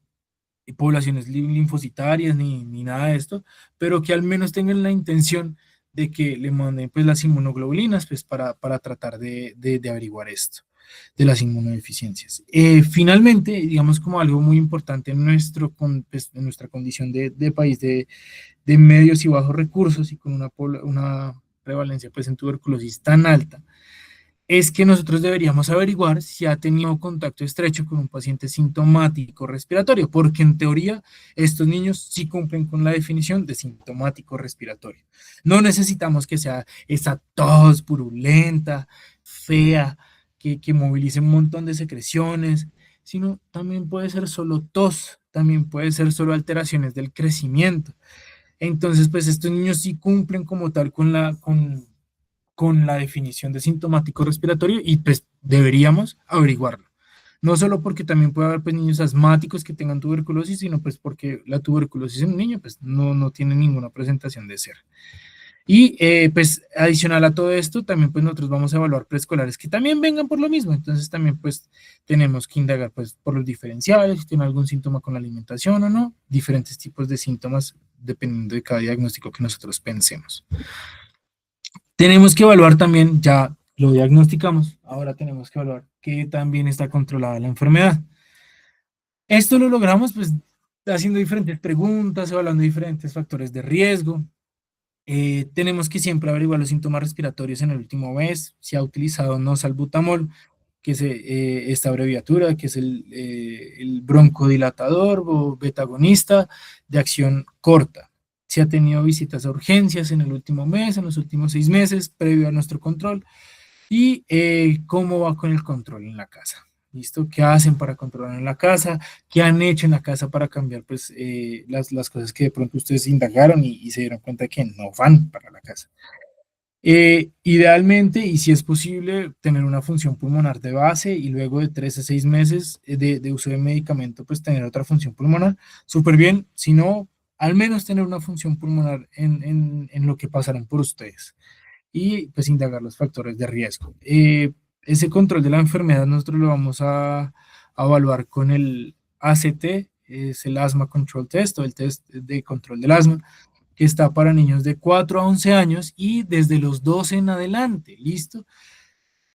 poblaciones linfocitarias ni nada de esto, pero que al menos tengan la intención de que le manden pues las inmunoglobulinas pues para tratar de averiguar esto de las inmunodeficiencias. Finalmente, digamos como algo muy importante en, pues, en nuestra condición de país de medios y bajos recursos y con una prevalencia pues en tuberculosis tan alta, es que nosotros deberíamos averiguar si ha tenido contacto estrecho con un paciente sintomático respiratorio, porque en teoría estos niños sí cumplen con la definición de sintomático respiratorio. No necesitamos que sea esa tos purulenta, fea, que movilice un montón de secreciones, sino también puede ser solo tos, también puede ser solo alteraciones del crecimiento. Entonces, pues estos niños sí cumplen como tal con la definición de sintomático respiratorio y pues deberíamos averiguarlo. No solo porque también puede haber pues, niños asmáticos que tengan tuberculosis, sino pues porque la tuberculosis en un niño pues no tiene ninguna presentación de ser. Y pues adicional a todo esto, también pues nosotros vamos a evaluar preescolares que también vengan por lo mismo. Entonces también pues tenemos que indagar pues por los diferenciales, si tiene algún síntoma con la alimentación o no, diferentes tipos de síntomas dependiendo de cada diagnóstico que nosotros pensemos. Tenemos que evaluar también, ya lo diagnosticamos, ahora tenemos que evaluar que también está controlada la enfermedad. Esto lo logramos pues haciendo diferentes preguntas, evaluando diferentes factores de riesgo. Tenemos que siempre averiguar los síntomas respiratorios en el último mes, si ha utilizado o no salbutamol, que es esta abreviatura, que es el broncodilatador o betagonista de acción corta. Si ha tenido visitas a urgencias en el último mes, en los últimos 6 meses, previo a nuestro control, y cómo va con el control en la casa. ¿Listo? ¿Qué hacen para controlar en la casa? ¿Qué han hecho en la casa para cambiar pues, las cosas que de pronto ustedes indagaron y se dieron cuenta que no van para la casa? Idealmente, y si es posible, tener una función pulmonar de base y luego de 3 a 6 meses de uso de medicamento, pues tener otra función pulmonar. Súper bien, si no, al menos tener una función pulmonar en lo que pasaron por ustedes y pues indagar los factores de riesgo. Ese control de la enfermedad nosotros lo vamos a evaluar con el ACT, es el Asthma Control Test o el test de control del asma, que está para niños de 4 a 11 años y desde los 12 en adelante, ¿listo?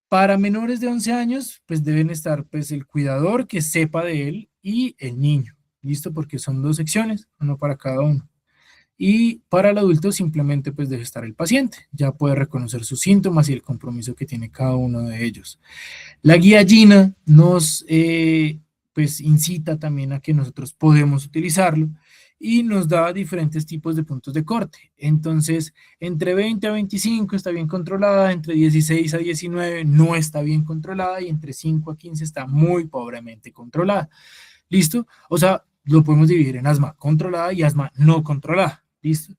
Para menores de 11 años, pues deben estar pues el cuidador que sepa de él y el niño, ¿listo? Porque son 2 secciones, uno para cada uno. Y para el adulto simplemente pues debe estar el paciente, ya puede reconocer sus síntomas y el compromiso que tiene cada uno de ellos. La guía Gina nos pues incita también a que nosotros podemos utilizarlo y nos da diferentes tipos de puntos de corte. Entonces, entre 20 a 25 está bien controlada, entre 16 a 19 no está bien controlada y entre 5 a 15 está muy pobremente controlada. ¿Listo? O sea, lo podemos dividir en asma controlada y asma no controlada. ¿Listo?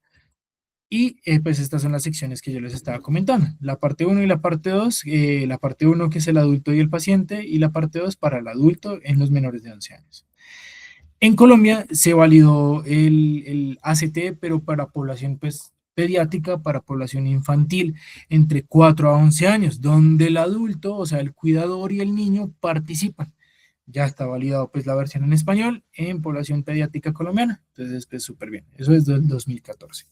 Y pues estas son las secciones que yo les estaba comentando. La parte 1 y la parte 2. La parte 1 que es el adulto y el paciente y la parte 2 para el adulto en los menores de 11 años. En Colombia se validó el ACT, pero para población pues, pediátrica, para población infantil, entre 4 a 11 años, donde el adulto, o sea, el cuidador y el niño participan. Ya está validado pues la versión en español en población pediátrica colombiana. Entonces, pues súper bien. Eso es del 2014.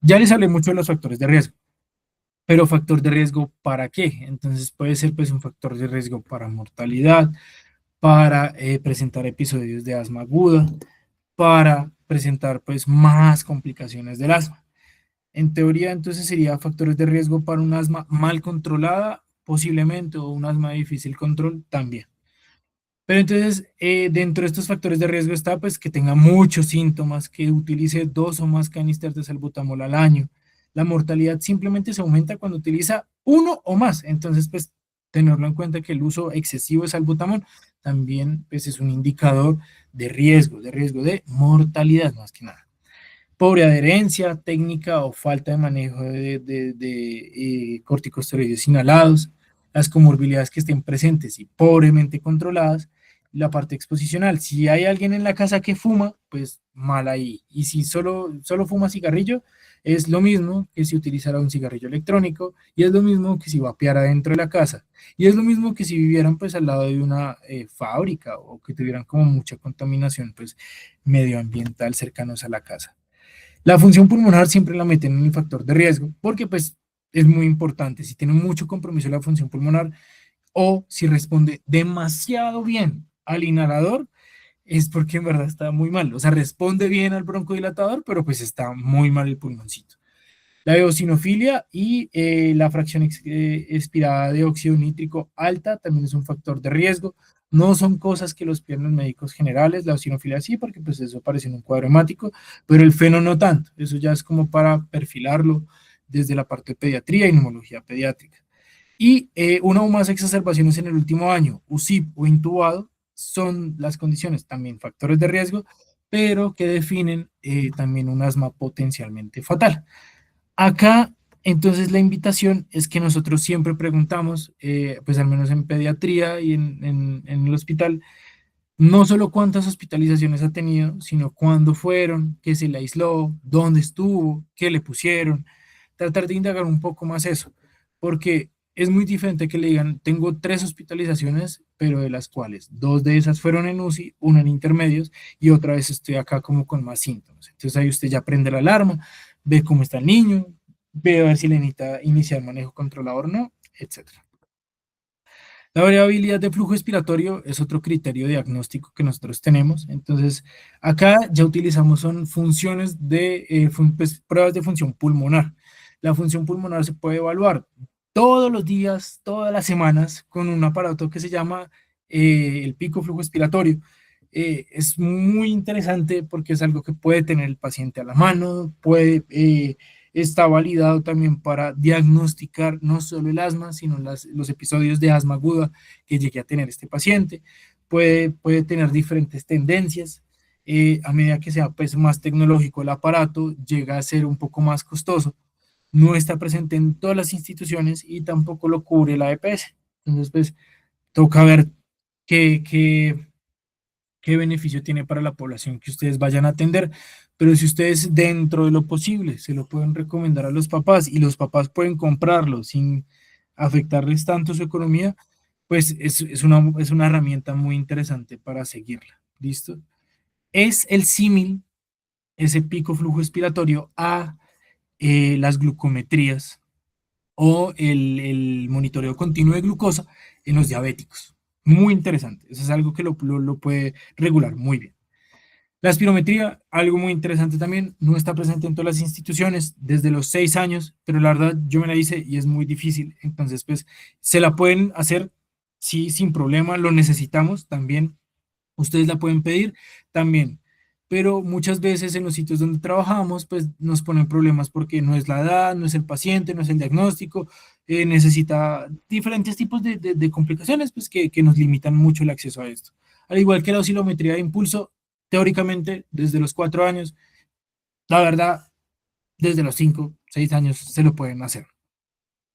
Ya les hablé mucho de los factores de riesgo, pero factor de riesgo ¿para qué? Entonces puede ser pues un factor de riesgo para mortalidad, para presentar episodios de asma aguda, para presentar pues más complicaciones del asma. En teoría entonces sería factores de riesgo para un asma mal controlada, posiblemente, o un asma de difícil control también. Pero entonces, dentro de estos factores de riesgo está pues que tenga muchos síntomas, que utilice 2 o más canisters de salbutamol al año. La mortalidad simplemente se aumenta cuando utiliza uno o más. Entonces, pues, tenerlo en cuenta que el uso excesivo de salbutamol también pues, es un indicador de riesgo de mortalidad más que nada. Pobre adherencia, técnica o falta de manejo de corticosteroides inhalados, las comorbilidades que estén presentes y pobremente controladas, la parte exposicional. Si hay alguien en la casa que fuma, pues mal ahí. Y si solo fuma cigarrillo, Es lo mismo que si utilizara un cigarrillo electrónico y es lo mismo que si vapeara dentro de la casa y es lo mismo que si vivieran pues al lado de una fábrica o que tuvieran como mucha contaminación pues medioambiental cercanos a la casa. La función pulmonar siempre la meten en el factor de riesgo porque pues es muy importante. Si tiene mucho compromiso la función pulmonar o si responde demasiado bien al inhalador, es porque en verdad está muy mal. O sea, responde bien al broncodilatador, pero pues está muy mal el pulmoncito. La eosinofilia y la fracción expirada de óxido nítrico alta también es un factor de riesgo. No son cosas que los pierden los médicos generales, la eosinofilia sí, porque pues eso aparece en un cuadro hemático, pero el feno no tanto. Eso ya es como para perfilarlo desde la parte de pediatría y neumología pediátrica. Y una o más exacerbaciones en el último año, UCIP o intubado, son las condiciones, también factores de riesgo, pero que definen también un asma potencialmente fatal. Acá, entonces, la invitación es que nosotros siempre preguntamos, pues al menos en pediatría y en el hospital, no solo cuántas hospitalizaciones ha tenido, sino cuándo fueron, qué se le aisló, dónde estuvo, qué le pusieron. Tratar de indagar un poco más eso, porque es muy diferente que le digan, tengo 3 hospitalizaciones, pero de las cuales 2 de esas fueron en UCI, una en intermedios y otra vez estoy acá como con más síntomas. Entonces ahí usted ya prende la alarma, ve cómo está el niño, ve a ver si le necesita iniciar manejo controlador o no, etcétera. La variabilidad de flujo expiratorio es otro criterio diagnóstico que nosotros tenemos. Entonces, acá ya utilizamos son funciones de pues, pruebas de función pulmonar. La función pulmonar se puede evaluar todos los días, todas las semanas, con un aparato que se llama el pico flujo expiratorio. Es muy interesante porque es algo que puede tener el paciente a la mano, está validado también para diagnosticar no solo el asma, sino los episodios de asma aguda que llegue a tener este paciente. Puede tener diferentes tendencias. A medida que sea pues, más tecnológico el aparato, llega a ser un poco más costoso. No está presente en todas las instituciones y tampoco lo cubre la EPS. Entonces, pues, toca ver qué, qué, qué beneficio tiene para la población que ustedes vayan a atender. Pero si ustedes dentro de lo posible se lo pueden recomendar a los papás y los papás pueden comprarlo sin afectarles tanto su economía, pues es una herramienta muy interesante para seguirla. ¿Listo? Es el símil, ese pico flujo expiratorio a las glucometrías o el monitoreo continuo de glucosa en los diabéticos. Muy interesante. Eso es algo que lo puede regular muy bien. La espirometría, algo muy interesante también, no está presente en todas las instituciones desde los 6 años, pero la verdad yo me la hice y es muy difícil. Entonces, pues, se la pueden hacer, sí, sin problema, lo necesitamos también. Ustedes la pueden pedir también, pero muchas veces en los sitios donde trabajamos, pues nos ponen problemas porque no es la edad, no es el paciente, no es el diagnóstico, necesita diferentes tipos de complicaciones, pues que nos limitan mucho el acceso a esto. Al igual que la oscilometría de impulso, teóricamente desde los 4 años, la verdad, desde los 5, 6 años se lo pueden hacer.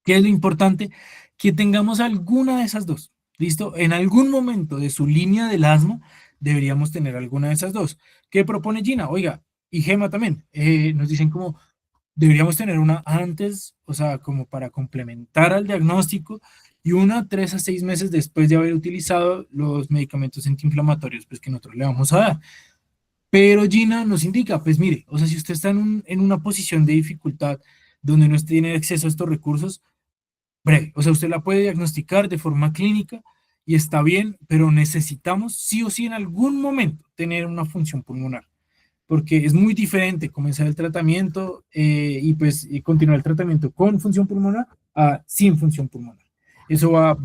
¿Qué es lo importante? Que tengamos alguna de esas dos. ¿Listo? En algún momento de su línea del asma deberíamos tener alguna de esas dos. ¿Qué propone Gina? Oiga, y Gema también. Nos dicen como deberíamos tener una antes, o sea, como para complementar al diagnóstico y una 3 a 6 meses después de haber utilizado los medicamentos antiinflamatorios pues, que nosotros le vamos a dar. Pero Gina nos indica, pues mire, o sea, si usted está en una posición de dificultad donde no tiene acceso a estos recursos, breve. O sea, usted la puede diagnosticar de forma clínica y está bien, pero necesitamos sí o sí en algún momento tener una función pulmonar, porque es muy diferente comenzar el tratamiento y pues y continuar el tratamiento con función pulmonar a sin función pulmonar. Eso va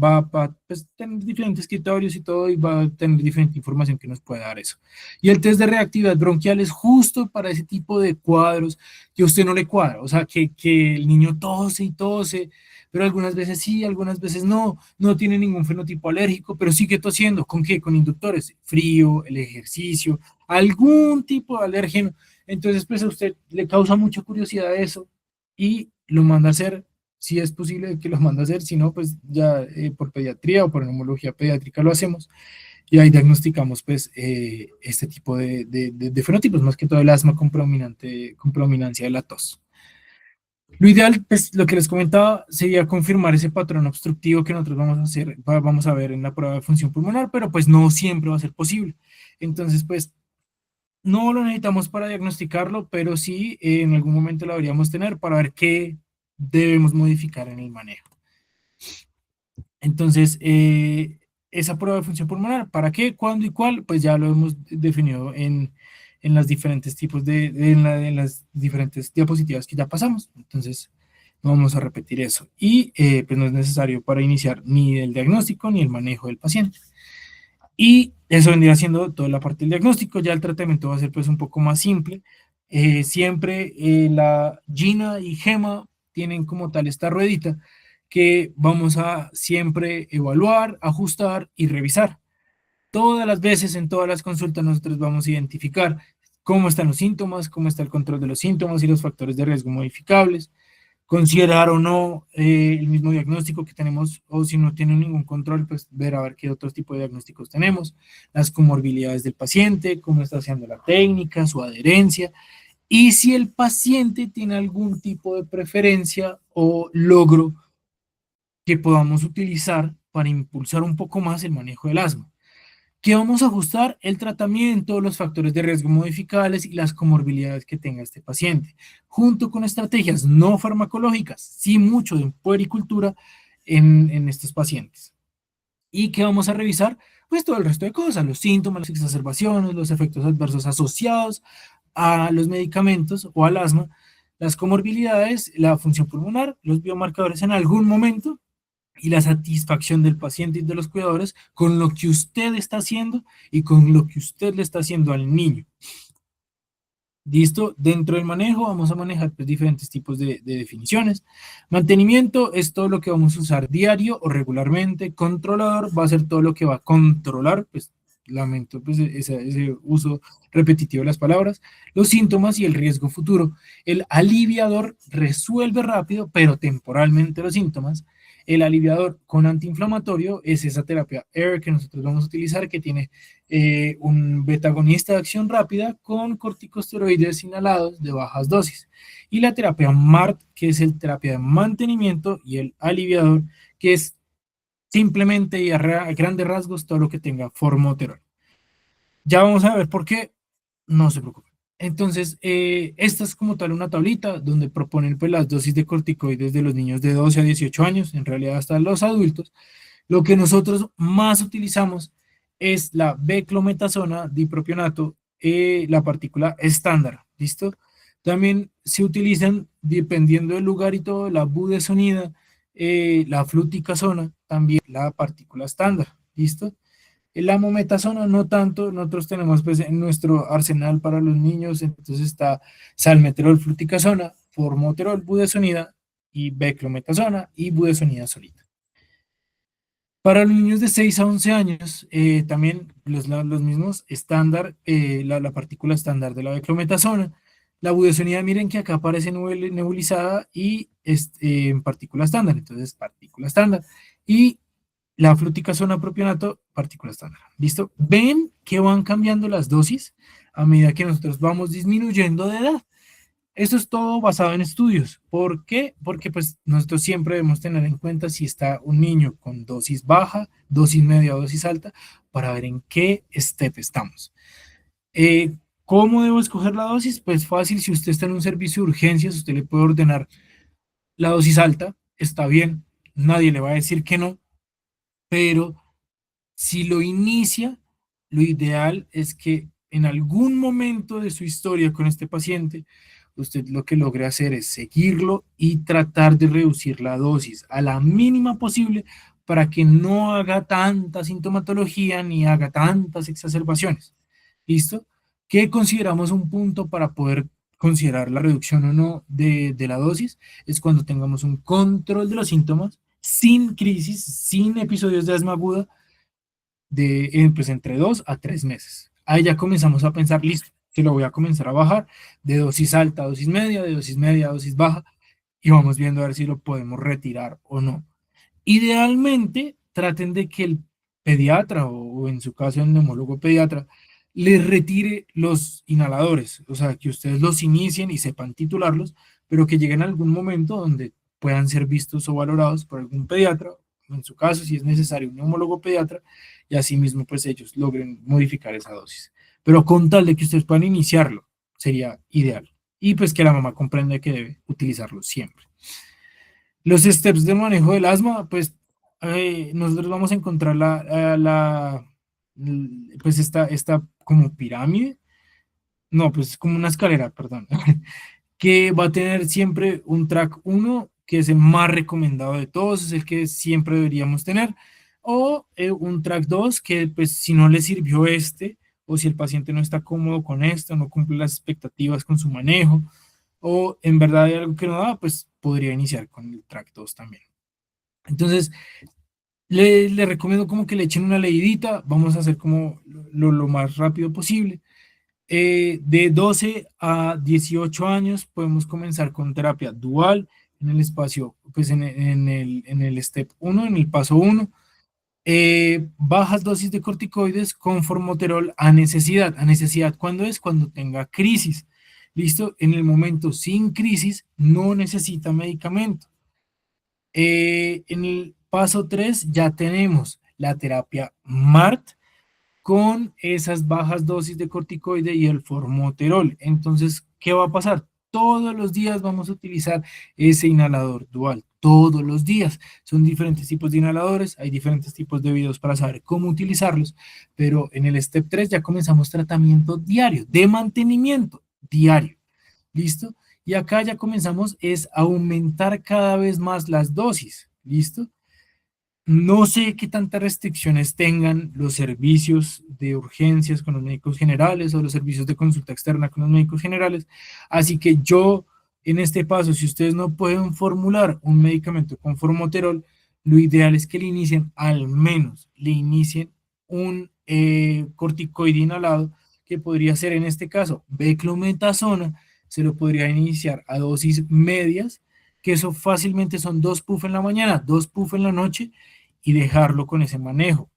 pues, tener diferentes criterios y todo, y va a tener diferente información que nos puede dar eso. Y el test de reactividad bronquial es justo para ese tipo de cuadros que a usted no le cuadra. O sea, que el niño tose y tose, pero algunas veces sí, algunas veces no, no tiene ningún fenotipo alérgico, pero sigue tosiendo. ¿Con qué? Con inductores, frío, el ejercicio, algún tipo de alérgeno. Entonces, pues a usted le causa mucha curiosidad eso y lo manda a hacer, si es posible que lo manda a hacer, si no, pues ya por pediatría o por neumología pediátrica lo hacemos y ahí diagnosticamos pues este tipo de fenotipos, más que todo el asma con predominancia de la tos. Lo ideal, pues lo que les comentaba, sería confirmar ese patrón obstructivo que nosotros vamos a hacer, vamos a ver en la prueba de función pulmonar, pero pues no siempre va a ser posible. Entonces, pues no lo necesitamos para diagnosticarlo, pero sí en algún momento lo deberíamos tener para ver qué debemos modificar en el manejo. Entonces, esa prueba de función pulmonar, ¿para qué, cuándo y cuál? Pues ya lo hemos definido en las diferentes tipos en las diferentes diapositivas que ya pasamos. Entonces, no vamos a repetir eso. Y pues no es necesario para iniciar ni el diagnóstico ni el manejo del paciente. Y eso vendría siendo toda la parte del diagnóstico. Ya el tratamiento va a ser pues un poco más simple. Siempre la Gina y Gema tienen como tal esta ruedita que vamos a siempre evaluar, ajustar y revisar. Todas las veces en todas las consultas nosotros vamos a identificar cómo están los síntomas, cómo está el control de los síntomas y los factores de riesgo modificables, considerar o no el mismo diagnóstico que tenemos, o si no tiene ningún control, pues ver a ver qué otros tipos de diagnósticos tenemos, las comorbilidades del paciente, cómo está haciendo la técnica, su adherencia, y si el paciente tiene algún tipo de preferencia o logro que podamos utilizar para impulsar un poco más el manejo del asma. Que vamos a ajustar el tratamiento, los factores de riesgo modificables y las comorbilidades que tenga este paciente, junto con estrategias no farmacológicas, sí mucho de puericultura en estos pacientes. ¿Y qué vamos a revisar? Pues todo el resto de cosas, los síntomas, las exacerbaciones, los efectos adversos asociados a los medicamentos o al asma, las comorbilidades, la función pulmonar, los biomarcadores en algún momento y la satisfacción del paciente y de los cuidadores con lo que usted está haciendo y con lo que usted le está haciendo al niño. ¿Listo? Dentro del manejo vamos a manejar pues, diferentes tipos de definiciones. Mantenimiento es todo lo que vamos a usar diario o regularmente. Controlador va a ser todo lo que va a controlar, pues lamento pues, ese uso repetitivo de las palabras, los síntomas y el riesgo futuro. El aliviador resuelve rápido, pero temporalmente los síntomas. El aliviador con antiinflamatorio es esa terapia AIR que nosotros vamos a utilizar, que tiene un betagonista de acción rápida con corticosteroides inhalados de bajas dosis. Y la terapia MART, que es el terapia de mantenimiento, y el aliviador, que es simplemente y a grandes rasgos todo lo que tenga formoterol. Ya vamos a ver por qué, no se preocupen. Entonces, esta es como tal una tablita donde proponen pues, las dosis de corticoides de los niños de 12 a 18 años, en realidad hasta los adultos. Lo que nosotros más utilizamos es la beclometasona, dipropionato, la partícula estándar, ¿listo? También se utilizan, dependiendo del lugar y todo, la budesonida, la fluticasona, también la partícula estándar, ¿listo? La mometasona no tanto, nosotros tenemos pues en nuestro arsenal para los niños, entonces está salmeterol, fluticasona, formoterol, budesonida y beclometasona y budesonida solita. Para los niños de 6 a 11 años, también los mismos estándar, la partícula estándar de la beclometasona. La budesonida, miren que acá aparece nebulizada y en partícula estándar, entonces partícula estándar. Y la fluticasona propionato, partícula estándar. ¿Listo? Ven que van cambiando las dosis a medida que nosotros vamos disminuyendo de edad. Eso es todo basado en estudios. ¿Por qué? Porque pues nosotros siempre debemos tener en cuenta si está un niño con dosis baja, dosis media o dosis alta, para ver en qué step estamos. ¿Cómo debo escoger la dosis? Pues fácil, si usted está en un servicio de urgencias, usted le puede ordenar la dosis alta, está bien, nadie le va a decir que no, pero si lo inicia, lo ideal es que en algún momento de su historia con este paciente, usted lo que logre hacer es seguirlo y tratar de reducir la dosis a la mínima posible para que no haga tanta sintomatología ni haga tantas exacerbaciones. ¿Listo? ¿Qué consideramos un punto para poder considerar la reducción o no de la dosis? Es cuando tengamos un control de los síntomas sin crisis, sin episodios de asma aguda, pues entre 2 a 3 meses. Ahí ya comenzamos a pensar, listo, que lo voy a comenzar a bajar de dosis alta a dosis media, de dosis media a dosis baja, y vamos viendo a ver si lo podemos retirar o no. Idealmente, traten de que el pediatra o en su caso el neumólogo pediatra les retire los inhaladores, o sea, que ustedes los inicien y sepan titularlos pero que lleguen a algún momento donde puedan ser vistos o valorados por algún pediatra, en su caso, si es necesario, un neumólogo pediatra, y asimismo, pues ellos logren modificar esa dosis. Pero con tal de que ustedes puedan iniciarlo, sería ideal. Y pues que la mamá comprenda que debe utilizarlo siempre. Los steps del manejo del asma, pues nosotros vamos a encontrar pues esta como pirámide, no, pues es como una escalera, perdón, que va a tener siempre un track uno que es el más recomendado de todos, es el que siempre deberíamos tener, o un track 2 que pues si no le sirvió este, o si el paciente no está cómodo con esto, no cumple las expectativas con su manejo, o en verdad hay algo que no da, pues podría iniciar con el track 2 también. Entonces, le recomiendo como que le echen una leidita, vamos a hacer como lo más rápido posible. De 12 a 18 años podemos comenzar con terapia dual en el espacio, pues en el step uno, en el paso uno. Bajas dosis de corticoides con formoterol a necesidad. ¿A necesidad cuándo es? Cuando tenga crisis. ¿Listo? En el momento sin crisis no necesita medicamento. En el paso 3 ya tenemos la terapia MART con esas bajas dosis de corticoide y el formoterol. Entonces, ¿qué va a pasar? Todos los días vamos a utilizar ese inhalador dual, todos los días. Son diferentes tipos de inhaladores, hay diferentes tipos de videos para saber cómo utilizarlos, pero en el step 3 ya comenzamos tratamiento diario, de mantenimiento diario. ¿Listo? Y acá ya comenzamos es aumentar cada vez más las dosis. ¿Listo? No sé qué tantas restricciones tengan los servicios de urgencias con los médicos generales o los servicios de consulta externa con los médicos generales. Así que yo, en este paso, si ustedes no pueden formular un medicamento con formoterol, lo ideal es que le inicien, al menos, le inicien un corticoide inhalado, que podría ser en este caso beclometasona, se lo podría iniciar a dosis medias, que eso fácilmente son 2 puff en la mañana, 2 puff en la noche, y dejarlo con ese manejo.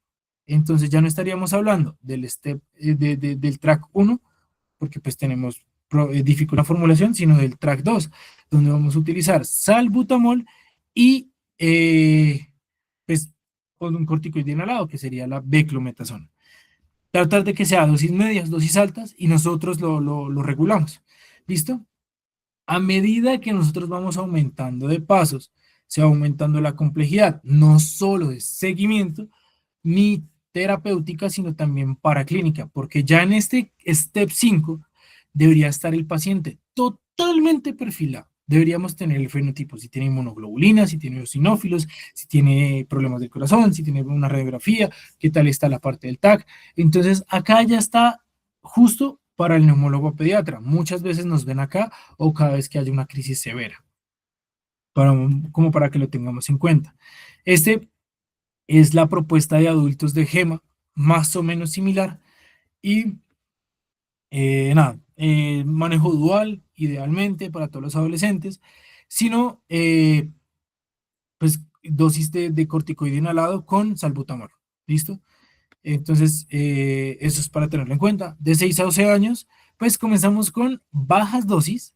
Entonces ya no estaríamos hablando del step del track uno, porque pues tenemos dificultad en la formulación, sino del track 2, donde vamos a utilizar salbutamol y pues con un corticoide inhalado, que sería la beclometasona. Tratar de que sea dosis medias, dosis altas, y nosotros lo regulamos. ¿Listo? A medida que nosotros vamos aumentando de pasos, se va aumentando la complejidad, no solo de seguimiento ni terapéutica, sino también paraclínica, porque ya en este step 5 debería estar el paciente totalmente perfilado. Deberíamos tener el fenotipo, si tiene inmunoglobulina, si tiene eosinófilos, si tiene problemas del corazón, si tiene una radiografía, qué tal está la parte del TAC. Entonces, acá ya está justo para el neumólogo pediatra. Muchas veces nos ven acá o cada vez que haya una crisis severa, como para que lo tengamos en cuenta. Este es la propuesta de adultos de GEMA, más o menos similar. Y nada, manejo dual, idealmente para todos los adolescentes, sino pues dosis de corticoide inhalado con salbutamol. ¿Listo? Entonces, eso es para tenerlo en cuenta. De 6 a 12 años, pues comenzamos con bajas dosis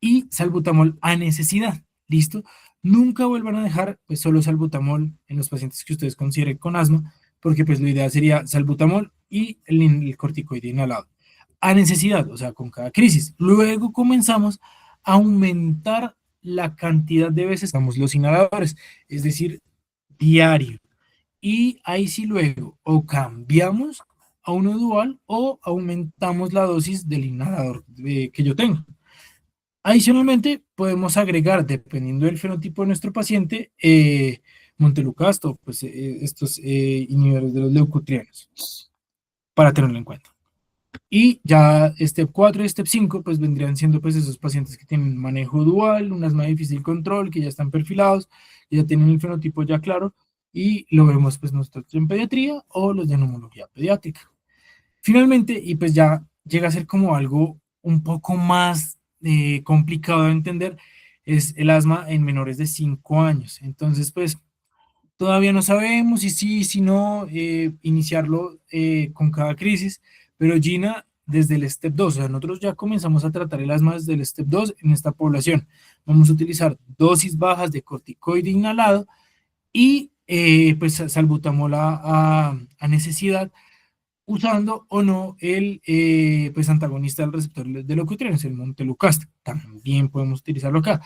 y salbutamol a necesidad. ¿Listo? Nunca vuelvan a dejar pues solo salbutamol en los pacientes que ustedes consideren con asma, porque pues lo ideal sería salbutamol y el corticoide inhalado. A necesidad, o sea, con cada crisis. Luego comenzamos a aumentar la cantidad de veces que usamos los inhaladores, es decir, diario. Y ahí sí luego o cambiamos a uno dual o aumentamos la dosis del inhalador que yo tengo. Adicionalmente, podemos agregar, dependiendo del fenotipo de nuestro paciente, montelucasto, pues estos inhibidores de los leucotrienos, para tenerlo en cuenta. Y ya step 4 y step 5 pues vendrían siendo pues esos pacientes que tienen manejo dual, un asma de difícil control, que ya están perfilados, que ya tienen el fenotipo ya claro, y lo vemos pues nosotros en pediatría o los de neumología pediátrica. Finalmente, y pues ya llega a ser como algo un poco más complicado de entender, es el asma en menores de 5 años. Entonces, pues todavía no sabemos si sí, si no, iniciarlo con cada crisis, pero Gina desde el step 2. O sea, nosotros ya comenzamos a tratar el asma desde el step 2 en esta población. Vamos a utilizar dosis bajas de corticoide inhalado y pues salbutamol a necesidad, usando o no el pues antagonista del receptor de leukotrienes, el montelukast. También podemos utilizarlo acá.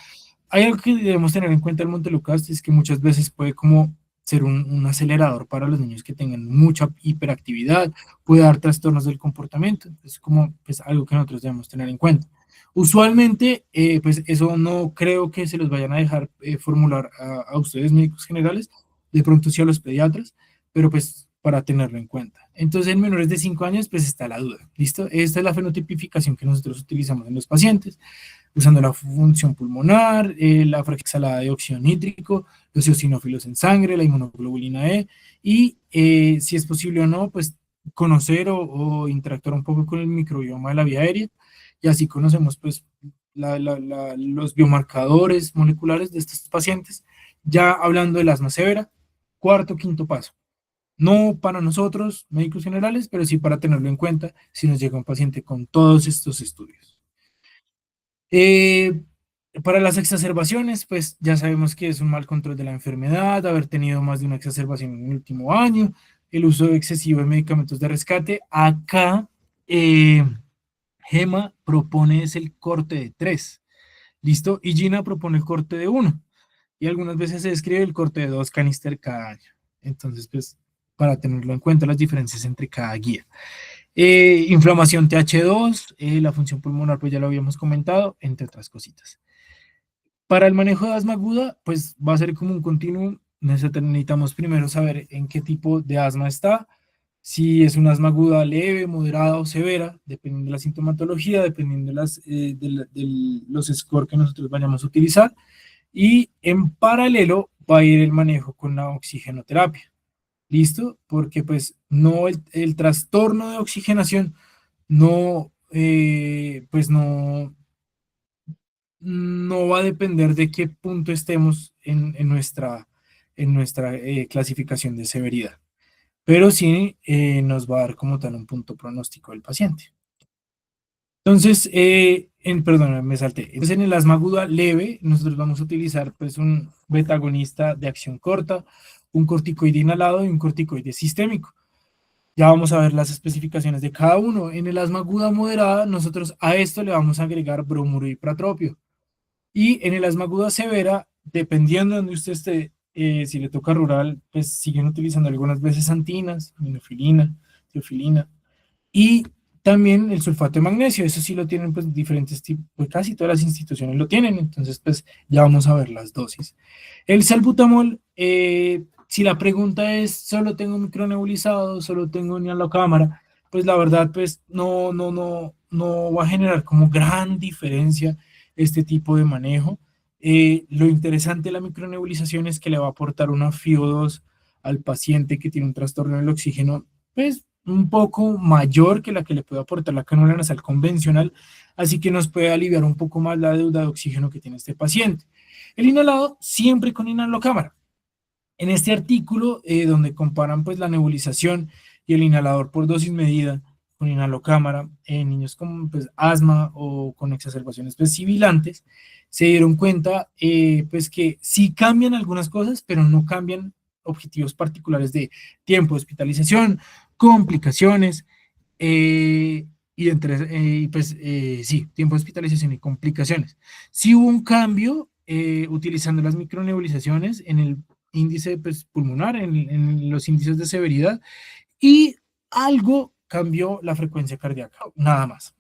Hay algo que debemos tener en cuenta el montelukast, es que muchas veces puede como ser un acelerador para los niños que tengan mucha hiperactividad, puede dar trastornos del comportamiento, es como pues algo que nosotros debemos tener en cuenta. Usualmente, pues eso no creo que se los vayan a dejar formular a ustedes médicos generales, de pronto sí a los pediatras, pero pues para tenerlo en cuenta. Entonces, en menores de 5 años, pues está la duda, ¿listo? Esta es la fenotipificación que nosotros utilizamos en los pacientes, usando la función pulmonar, la fracción exhalada de óxido nítrico, los eosinófilos en sangre, la inmunoglobulina E, y si es posible o no, pues conocer o interactuar un poco con el microbioma de la vía aérea, y así conocemos pues los biomarcadores moleculares de estos pacientes. Ya hablando del asma severa, cuarto, quinto paso. No para nosotros, médicos generales, pero sí para tenerlo en cuenta si nos llega un paciente con todos estos estudios. Eh, para las exacerbaciones, pues ya sabemos que es un mal control de la enfermedad, haber tenido más de una exacerbación en el último año, el uso excesivo de medicamentos de rescate. Acá, Gema propone es el corte de 3, ¿listo? Y Gina propone el corte de 1. Y algunas veces se describe el corte de 2 canister cada año. Entonces, pues, para tenerlo en cuenta las diferencias entre cada guía. Inflamación TH2, la función pulmonar, pues ya lo habíamos comentado, entre otras cositas. Para el manejo de asma aguda, pues va a ser como un continuum. Necesitamos primero saber en qué tipo de asma está, si es un asma aguda leve, moderada o severa, dependiendo de la sintomatología, dependiendo de los scores que nosotros vayamos a utilizar. Y en paralelo va a ir el manejo con la oxigenoterapia. ¿Listo? Porque pues no el trastorno de oxigenación no, pues no va a depender de qué punto estemos en nuestra clasificación de severidad, pero sí nos va a dar como tal un punto pronóstico del paciente. Entonces, perdón, me salté. Entonces, en el asma aguda leve, nosotros vamos a utilizar pues un beta-agonista de acción corta, un corticoide inhalado y un corticoide sistémico. Ya vamos a ver las especificaciones de cada uno. En el asma aguda moderada, nosotros a esto le vamos a agregar bromuro y pratropio. Y en el asma aguda severa, dependiendo de donde usted esté, si le toca rural, pues siguen utilizando algunas veces antinas, aminofilina, teofilina. Y también el sulfato de magnesio, eso sí lo tienen pues diferentes tipos, pues casi todas las instituciones lo tienen, entonces pues ya vamos a ver las dosis. El salbutamol, si la pregunta es, solo tengo micronebulizado, solo tengo cámara, pues la verdad pues no va a generar como gran diferencia este tipo de manejo. Lo interesante de la micronebulización es que le va a aportar una FiO2 al paciente que tiene un trastorno del oxígeno, pues un poco mayor que la que le puede aportar la cánula nasal convencional, así que nos puede aliviar un poco más la deuda de oxígeno que tiene este paciente. El inhalado siempre con inhalocámara. En este artículo, donde comparan pues la nebulización y el inhalador por dosis medida con inhalocámara en niños con pues, asma o con exacerbaciones pues, sibilantes, se dieron cuenta pues que sí cambian algunas cosas, pero no cambian objetivos particulares de tiempo de hospitalización, complicaciones, sí, tiempo de hospitalización y complicaciones. Sí hubo un cambio utilizando las micronebulizaciones en el índice pues, pulmonar, en los índices de severidad, y algo cambió la frecuencia cardíaca, nada más.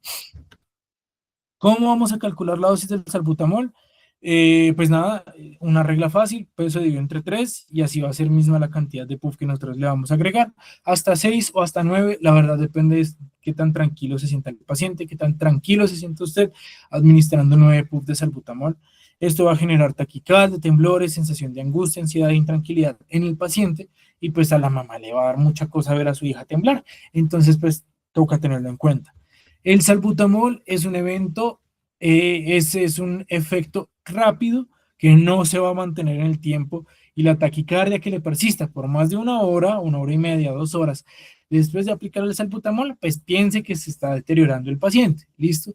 ¿Cómo vamos a calcular la dosis del salbutamol? Pues nada, una regla fácil, peso dividido entre 3 y así va a ser misma la cantidad de puff que nosotros le vamos a agregar. Hasta 6 o hasta 9, la verdad depende de qué tan tranquilo se sienta el paciente, qué tan tranquilo se siente usted administrando 9 puff de salbutamol. Esto va a generar taquicardia, temblores, sensación de angustia, ansiedad e intranquilidad en el paciente y pues a la mamá le va a dar mucha cosa ver a su hija temblar. Entonces pues toca tenerlo en cuenta. El salbutamol es un evento, ese es un efecto rápido que no se va a mantener en el tiempo y la taquicardia que le persista por más de una hora y media, 2 horas, Después de aplicar el salbutamol, pues piense que se está deteriorando el paciente. ¿Listo?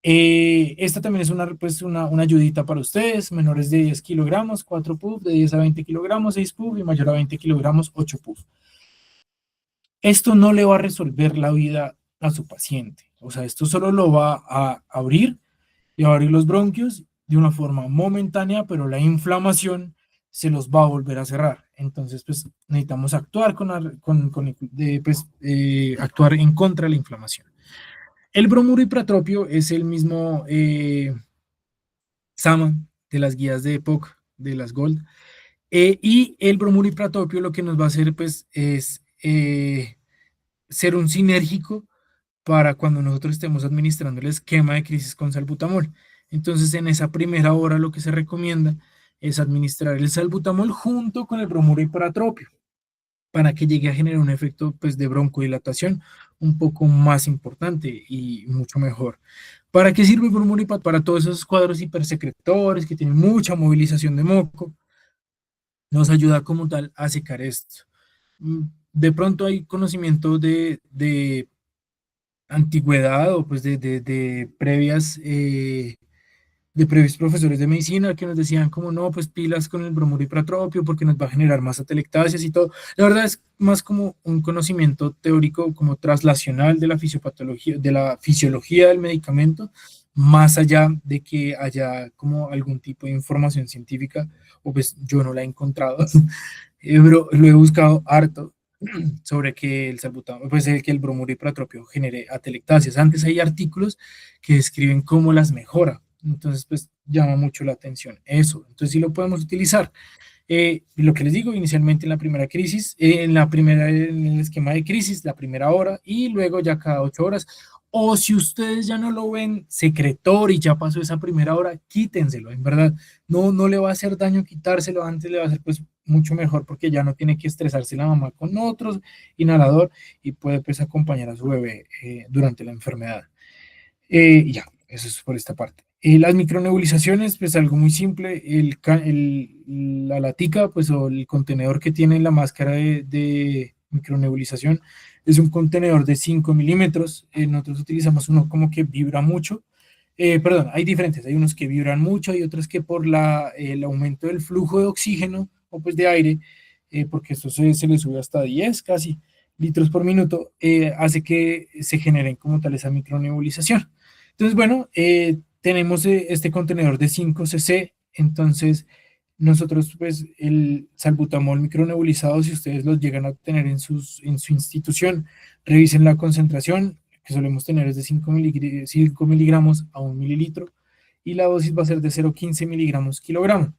Esta también es una ayudita para ustedes, menores de 10 kilogramos, 4 puff, de 10 a 20 kilogramos, 6 puff y mayor a 20 kilogramos, 8 puff. Esto no le va a resolver la vida a su paciente. O sea, esto solo lo va a abrir y a abrir los bronquios de una forma momentánea, pero la inflamación se los va a volver a cerrar. Entonces, pues necesitamos actuar actuar en contra de la inflamación. El bromuro hipratropio es el mismo SAMA de las guías de EPOC, de las GOLD. Y el bromuro hipratropio lo que nos va a hacer pues es ser un sinérgico para cuando nosotros estemos administrando el esquema de crisis con salbutamol. Entonces, en esa primera hora lo que se recomienda es administrar el salbutamol junto con el bromuro hipratropio para que llegue a generar un efecto pues, de broncodilatación un poco más importante y mucho mejor. ¿Para qué sirve el bromuro hipratropio? Para todos esos cuadros hipersecretores que tienen mucha movilización de moco, nos ayuda como tal a secar esto. De pronto hay conocimiento de antigüedad o pues de previos profesores de medicina que nos decían como no, pues pilas con el bromuro hipratropio porque nos va a generar más atelectasias y todo. La verdad es más como un conocimiento teórico como traslacional de la fisiopatología, de la fisiología del medicamento, más allá de que haya como algún tipo de información científica, o pues yo no la he encontrado, pero lo he buscado harto sobre que el salbutamol, pues que el bromuro hipratropio genere atelectasias. Antes hay artículos que describen cómo las mejora. Entonces, pues llama mucho la atención eso. Entonces, sí lo podemos utilizar. Lo que les digo, inicialmente en la primera crisis, en el esquema de crisis, la primera hora y luego ya cada 8 horas. O si ustedes ya no lo ven secretor y ya pasó esa primera hora, quítenselo, en verdad. No le va a hacer daño quitárselo, antes le va a hacer pues mucho mejor porque ya no tiene que estresarse la mamá con otros inhalador y puede pues acompañar a su bebé durante la enfermedad. Ya, eso es por esta parte. Las micronebulizaciones, pues algo muy simple, la latica, pues o el contenedor que tiene la máscara de micronebulización es un contenedor de 5 milímetros. Nosotros utilizamos uno como que vibra mucho. Perdón, hay diferentes, hay unos que vibran mucho y otros que por el aumento del flujo de oxígeno o pues de aire, porque esto se le sube hasta 10 casi litros por minuto, hace que se generen como tal esa micronebulización. Entonces, bueno, tenemos este contenedor de 5 cc, entonces nosotros pues el salbutamol micronebulizado, si ustedes los llegan a tener en su institución, revisen la concentración, que solemos tener es de 5 miligramos a 1 mililitro, y la dosis va a ser de 0,15 miligramos kilogramo.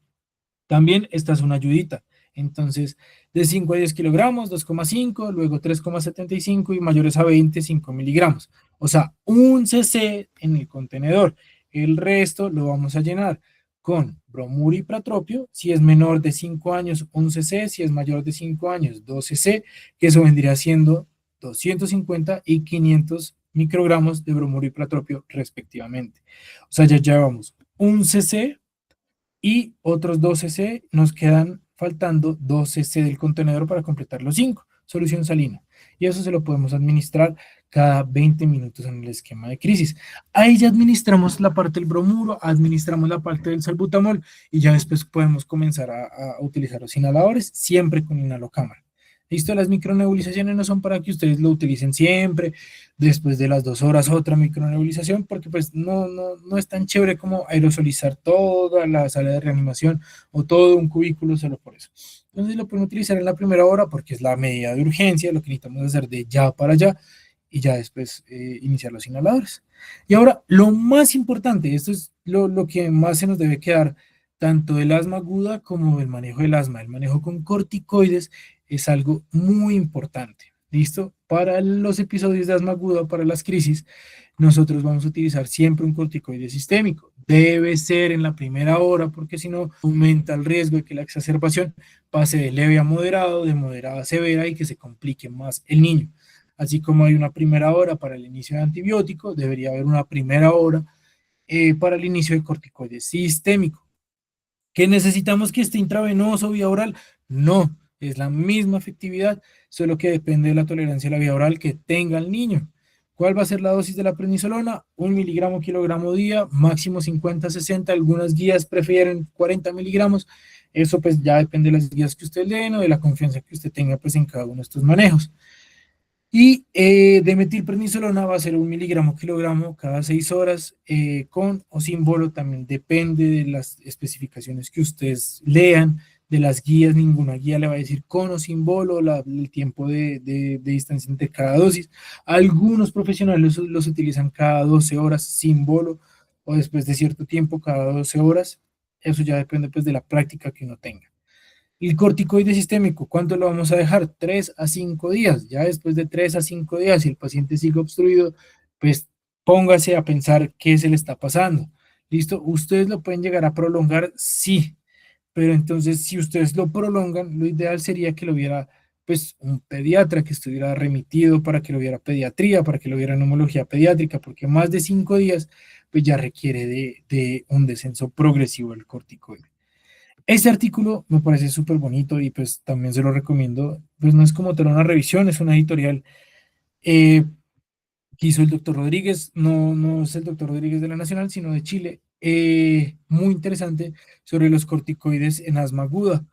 También esta es una ayudita. Entonces, de 5 a 10 kilogramos, 2,5, luego 3,75 y mayores a 20, 5 miligramos. O sea, un cc en el contenedor. El resto lo vamos a llenar con bromuro hipratropio. Si es menor de 5 años, 1 cc. Si es mayor de 5 años, 2 cc, que eso vendría siendo 250 y 500 microgramos de bromuro hipratropio respectivamente. O sea, ya llevamos 1 cc y otros 2 cc, nos quedan faltando 2 cc del contenedor para completar los 5, solución salina. Y eso se lo podemos administrar cada 20 minutos en el esquema de crisis. Ahí ya administramos la parte del bromuro, administramos la parte del salbutamol y ya después podemos comenzar a utilizar los inhaladores, siempre con inhalocámara. Listo, las micronebulizaciones no son para que ustedes lo utilicen siempre, después de las 2 horas otra micronebulización, porque pues no es tan chévere como aerosolizar toda la sala de reanimación o todo un cubículo solo por eso. Entonces lo pueden utilizar en la primera hora porque es la medida de urgencia, lo que necesitamos hacer de ya para allá y ya después iniciar los inhaladores. Y ahora, lo más importante, esto es lo que más se nos debe quedar, tanto del asma aguda como del manejo del asma. El manejo con corticoides es algo muy importante. ¿Listo? Para los episodios de asma aguda, para las crisis, nosotros vamos a utilizar siempre un corticoide sistémico. Debe ser en la primera hora, porque si no, aumenta el riesgo de que la exacerbación pase de leve a moderado, de moderada a severa y que se complique más el niño. Así como hay una primera hora para el inicio de antibiótico, debería haber una primera hora para el inicio de corticoide sistémico. ¿Que necesitamos que esté intravenoso o vía oral? No, es la misma efectividad, solo que depende de la tolerancia a la vía oral que tenga el niño. ¿Cuál va a ser la dosis de la prednisolona? 1 miligramo día, máximo 50-60. Algunas guías prefieren 40 miligramos. Eso pues ya depende de las guías que usted leen o de la confianza que usted tenga pues en cada uno de estos manejos. Y de metilprednisolona va a ser 1 miligramo kilogramo cada 6 horas, con o sin bolo, también depende de las especificaciones que ustedes lean, de las guías. Ninguna guía le va a decir con o sin bolo el tiempo de distancia entre cada dosis. Algunos profesionales los utilizan cada 12 horas sin bolo, o después de cierto tiempo cada 12 horas. Eso ya depende pues de la práctica que uno tenga. El corticoide sistémico, ¿cuánto lo vamos a dejar? 3 a 5 días. Ya después de 3 a 5 días, si el paciente sigue obstruido, pues póngase a pensar qué se le está pasando. ¿Listo? ¿Ustedes lo pueden llegar a prolongar? Sí. Pero entonces, si ustedes lo prolongan, lo ideal sería que lo viera pues un pediatra, que estuviera remitido para que lo viera pediatría, para que lo viera neumología pediátrica, porque más de 5 días pues ya requiere de un descenso progresivo del corticoide. Este artículo me parece súper bonito y pues también se lo recomiendo. Pues no es como tener una revisión, es una editorial eh, que hizo el doctor Rodríguez. No, no es el doctor Rodríguez de la Nacional, sino de Chile. Muy interesante sobre los corticoides en asma aguda.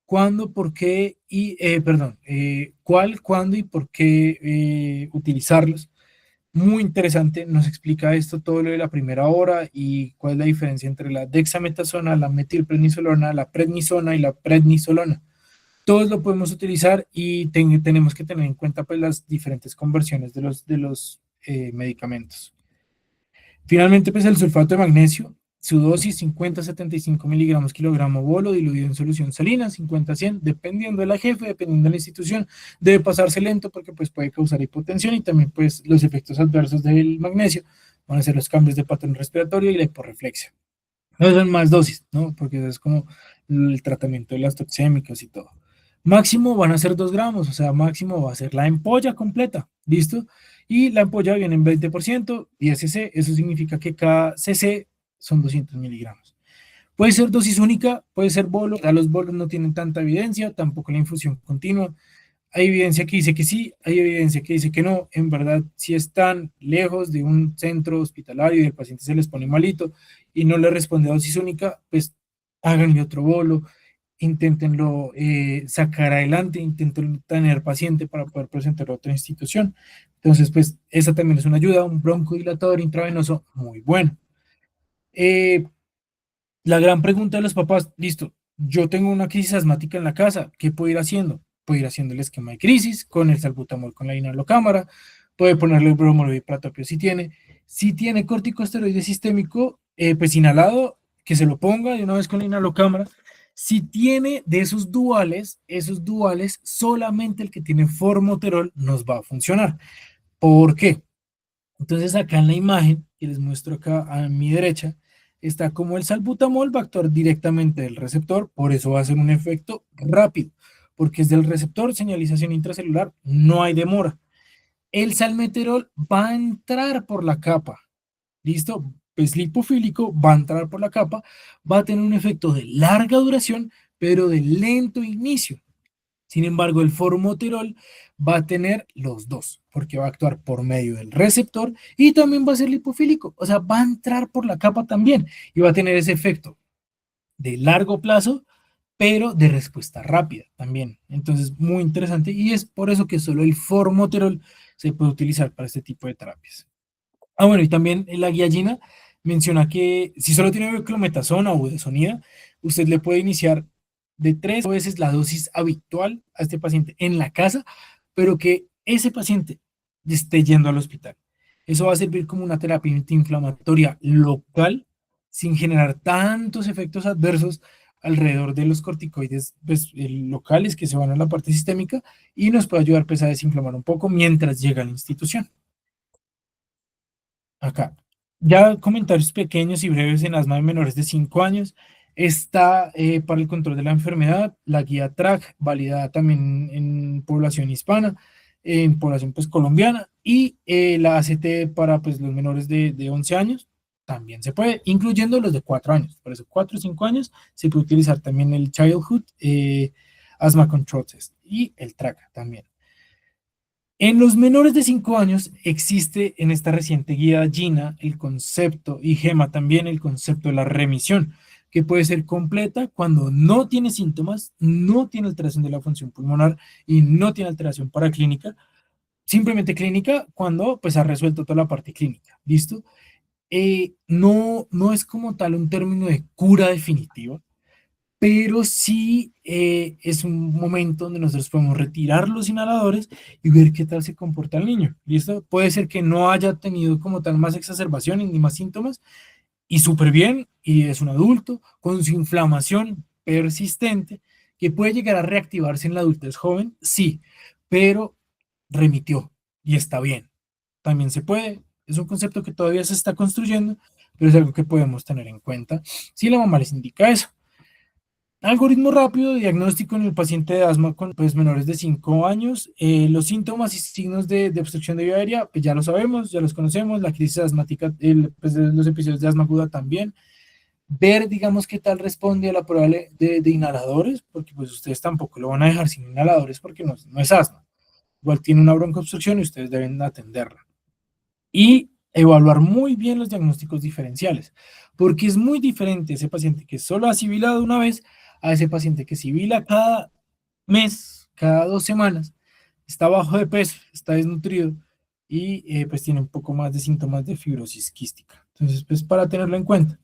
¿Cuándo, por qué y, perdón, cuál, cuándo y por qué utilizarlos? Muy interesante, nos explica esto todo lo de la primera hora y cuál es la diferencia entre la dexametasona, la metilprednisolona, la prednisona y la prednisolona. Todos lo podemos utilizar y tenemos que tener en cuenta pues las diferentes conversiones de los medicamentos. Finalmente, pues el sulfato de magnesio, su dosis 50-75 miligramos kilogramo bolo diluido en solución salina, 50-100, dependiendo de la jefe, dependiendo de la institución. Debe pasarse lento porque pues puede causar hipotensión, y también pues los efectos adversos del magnesio van a ser los cambios de patrón respiratorio y la hiporreflexia. No son más dosis, ¿no? Porque eso es como el tratamiento de las toxémicas y todo. Máximo van a ser 2 gramos, o sea, máximo va a ser la ampolla completa, ¿listo? Y la ampolla viene en 20%, 10 cc, eso significa que cada cc son 200 miligramos. Puede ser dosis única, puede ser bolo, a los bolos no tienen tanta evidencia, tampoco la infusión continua. Hay evidencia que dice que sí, hay evidencia que dice que no. En verdad, si están lejos de un centro hospitalario y el paciente se les pone malito y no le responde a dosis única, pues háganle otro bolo, inténtenlo sacar adelante, intenten tener paciente para poder presentarlo a otra institución. Entonces, pues esa también es una ayuda, un broncodilatador intravenoso muy bueno. Eh, la gran pregunta de los papás, listo, yo tengo una crisis asmática en la casa, ¿qué puedo ir haciendo? Puedo ir haciendo el esquema de crisis con el salbutamol con la inhalocámara, puede ponerle el bromuro pratopio si tiene. Si tiene corticosteroide sistémico, pues inhalado, que se lo ponga de una vez con la inhalocámara. Si tiene de esos duales, solamente el que tiene formoterol nos va a funcionar. ¿Por qué? Entonces acá en la imagen que les muestro acá a mi derecha, está como el salbutamol va a actuar directamente del receptor, por eso va a ser un efecto rápido, porque es del receptor, señalización intracelular, no hay demora. El salmeterol va a entrar por la capa, ¿listo? Es lipofílico, va a entrar por la capa, va a tener un efecto de larga duración, pero de lento inicio. Sin embargo, el formoterol va a tener los dos, porque va a actuar por medio del receptor y también va a ser lipofílico, o sea, va a entrar por la capa también y va a tener ese efecto de largo plazo, pero de respuesta rápida también. Entonces, muy interesante, y es por eso que solo el formoterol se puede utilizar para este tipo de terapias. Ah, bueno, y también en la guía Gina menciona que si solo tiene clometasona o budesonida, usted le puede iniciar de 3 veces la dosis habitual a este paciente en la casa, pero que ese paciente esté yendo al hospital. Eso va a servir como una terapia antiinflamatoria local, sin generar tantos efectos adversos alrededor de los corticoides pues, locales que se van a la parte sistémica, y nos puede ayudar pues, a desinflamar un poco mientras llega a la institución. Acá. Ya comentarios pequeños y breves en asma de menores de 5 años. Está para el control de la enfermedad, la guía TRAC, validada también en población hispana, en población pues colombiana, y la ACT para pues los menores de 11 años, también se puede, incluyendo los de 4 años. Por eso 4 o 5 años se puede utilizar también el Childhood. Asthma Control Test y el TRACA también. En los menores de 5 años existe en esta reciente guía GINA el concepto, y GEMA también, el concepto de la remisión, que puede ser completa cuando no tiene síntomas, no tiene alteración de la función pulmonar y no tiene alteración paraclínica, simplemente clínica cuando pues ha resuelto toda la parte clínica, ¿listo? No es como tal un término de cura definitiva, pero sí es un momento donde nosotros podemos retirar los inhaladores y ver qué tal se comporta el niño. ¿Listo? Puede ser que no haya tenido como tal más exacerbaciones ni más síntomas y súper bien, y es un adulto con su inflamación persistente que puede llegar a reactivarse en la adultez joven, sí, pero remitió y está bien. También se puede, es un concepto que todavía se está construyendo, pero es algo que podemos tener en cuenta si la mamá les indica eso. Algoritmo rápido de diagnóstico en el paciente de asma con pues, menores de 5 años. Los síntomas y signos de obstrucción de vía aérea, pues ya lo sabemos, ya los conocemos. La crisis asmática, pues, los episodios de asma aguda también. Ver, digamos, qué tal responde a la prueba de inhaladores, porque pues ustedes tampoco lo van a dejar sin inhaladores porque no es asma. Igual tiene una broncoobstrucción y ustedes deben atenderla y evaluar muy bien los diagnósticos diferenciales, porque es muy diferente ese paciente que solo ha sibilado una vez a ese paciente que sibila cada mes, cada 2 semanas, está bajo de peso, está desnutrido y pues tiene un poco más de síntomas de fibrosis quística. Entonces, pues para tenerlo en cuenta.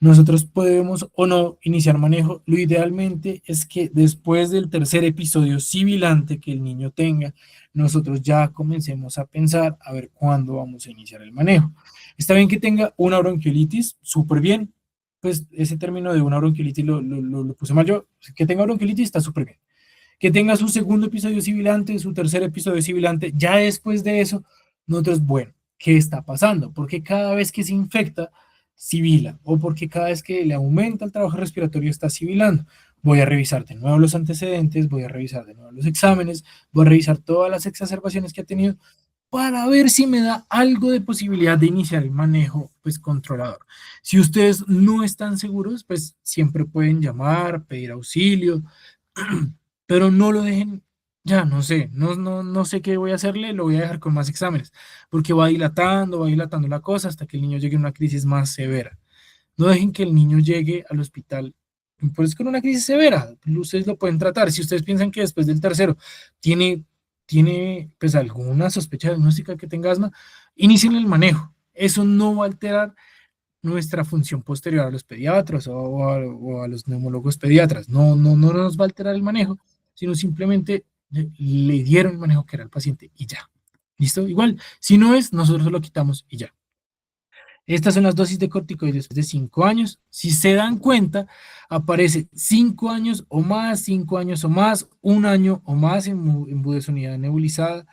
Nosotros podemos o no iniciar manejo. Lo idealmente es que después del tercer episodio sibilante que el niño tenga, nosotros ya comencemos a pensar a ver cuándo vamos a iniciar el manejo. Está bien que tenga una bronquiolitis, súper bien. Pues ese término de una bronquiolitis lo puse mal yo. Que tenga bronquiolitis está súper bien. Que tenga su segundo episodio sibilante, su tercer episodio sibilante, ya después de eso, nosotros, bueno, ¿qué está pasando? Porque cada vez que se infecta, sibila, o porque cada vez que le aumenta el trabajo respiratorio está sibilando. Voy a revisar de nuevo los antecedentes, voy a revisar de nuevo los exámenes, voy a revisar todas las exacerbaciones que ha tenido para ver si me da algo de posibilidad de iniciar el manejo pues controlador. Si ustedes no están seguros, pues siempre pueden llamar, pedir auxilio, pero no lo dejen, ya no sé, no sé qué voy a hacerle, lo voy a dejar con más exámenes, porque va dilatando la cosa hasta que el niño llegue a una crisis más severa. No dejen que el niño llegue al hospital, pues con una crisis severa, ustedes lo pueden tratar. Si ustedes piensan que después del tercero tiene, tiene pues alguna sospecha diagnóstica que tenga asma, inicien el manejo. Eso no va a alterar nuestra función posterior a los pediatras o a los neumólogos pediatras. No nos va a alterar el manejo, sino simplemente le dieron el manejo que era el paciente y ya. ¿Listo? Igual, si no es, nosotros lo quitamos y ya. Estas son las dosis de corticoides de 5 años. Si se dan cuenta, aparece 5 años o más, 5 años o más, 1 año o más en budesonida nebulizada,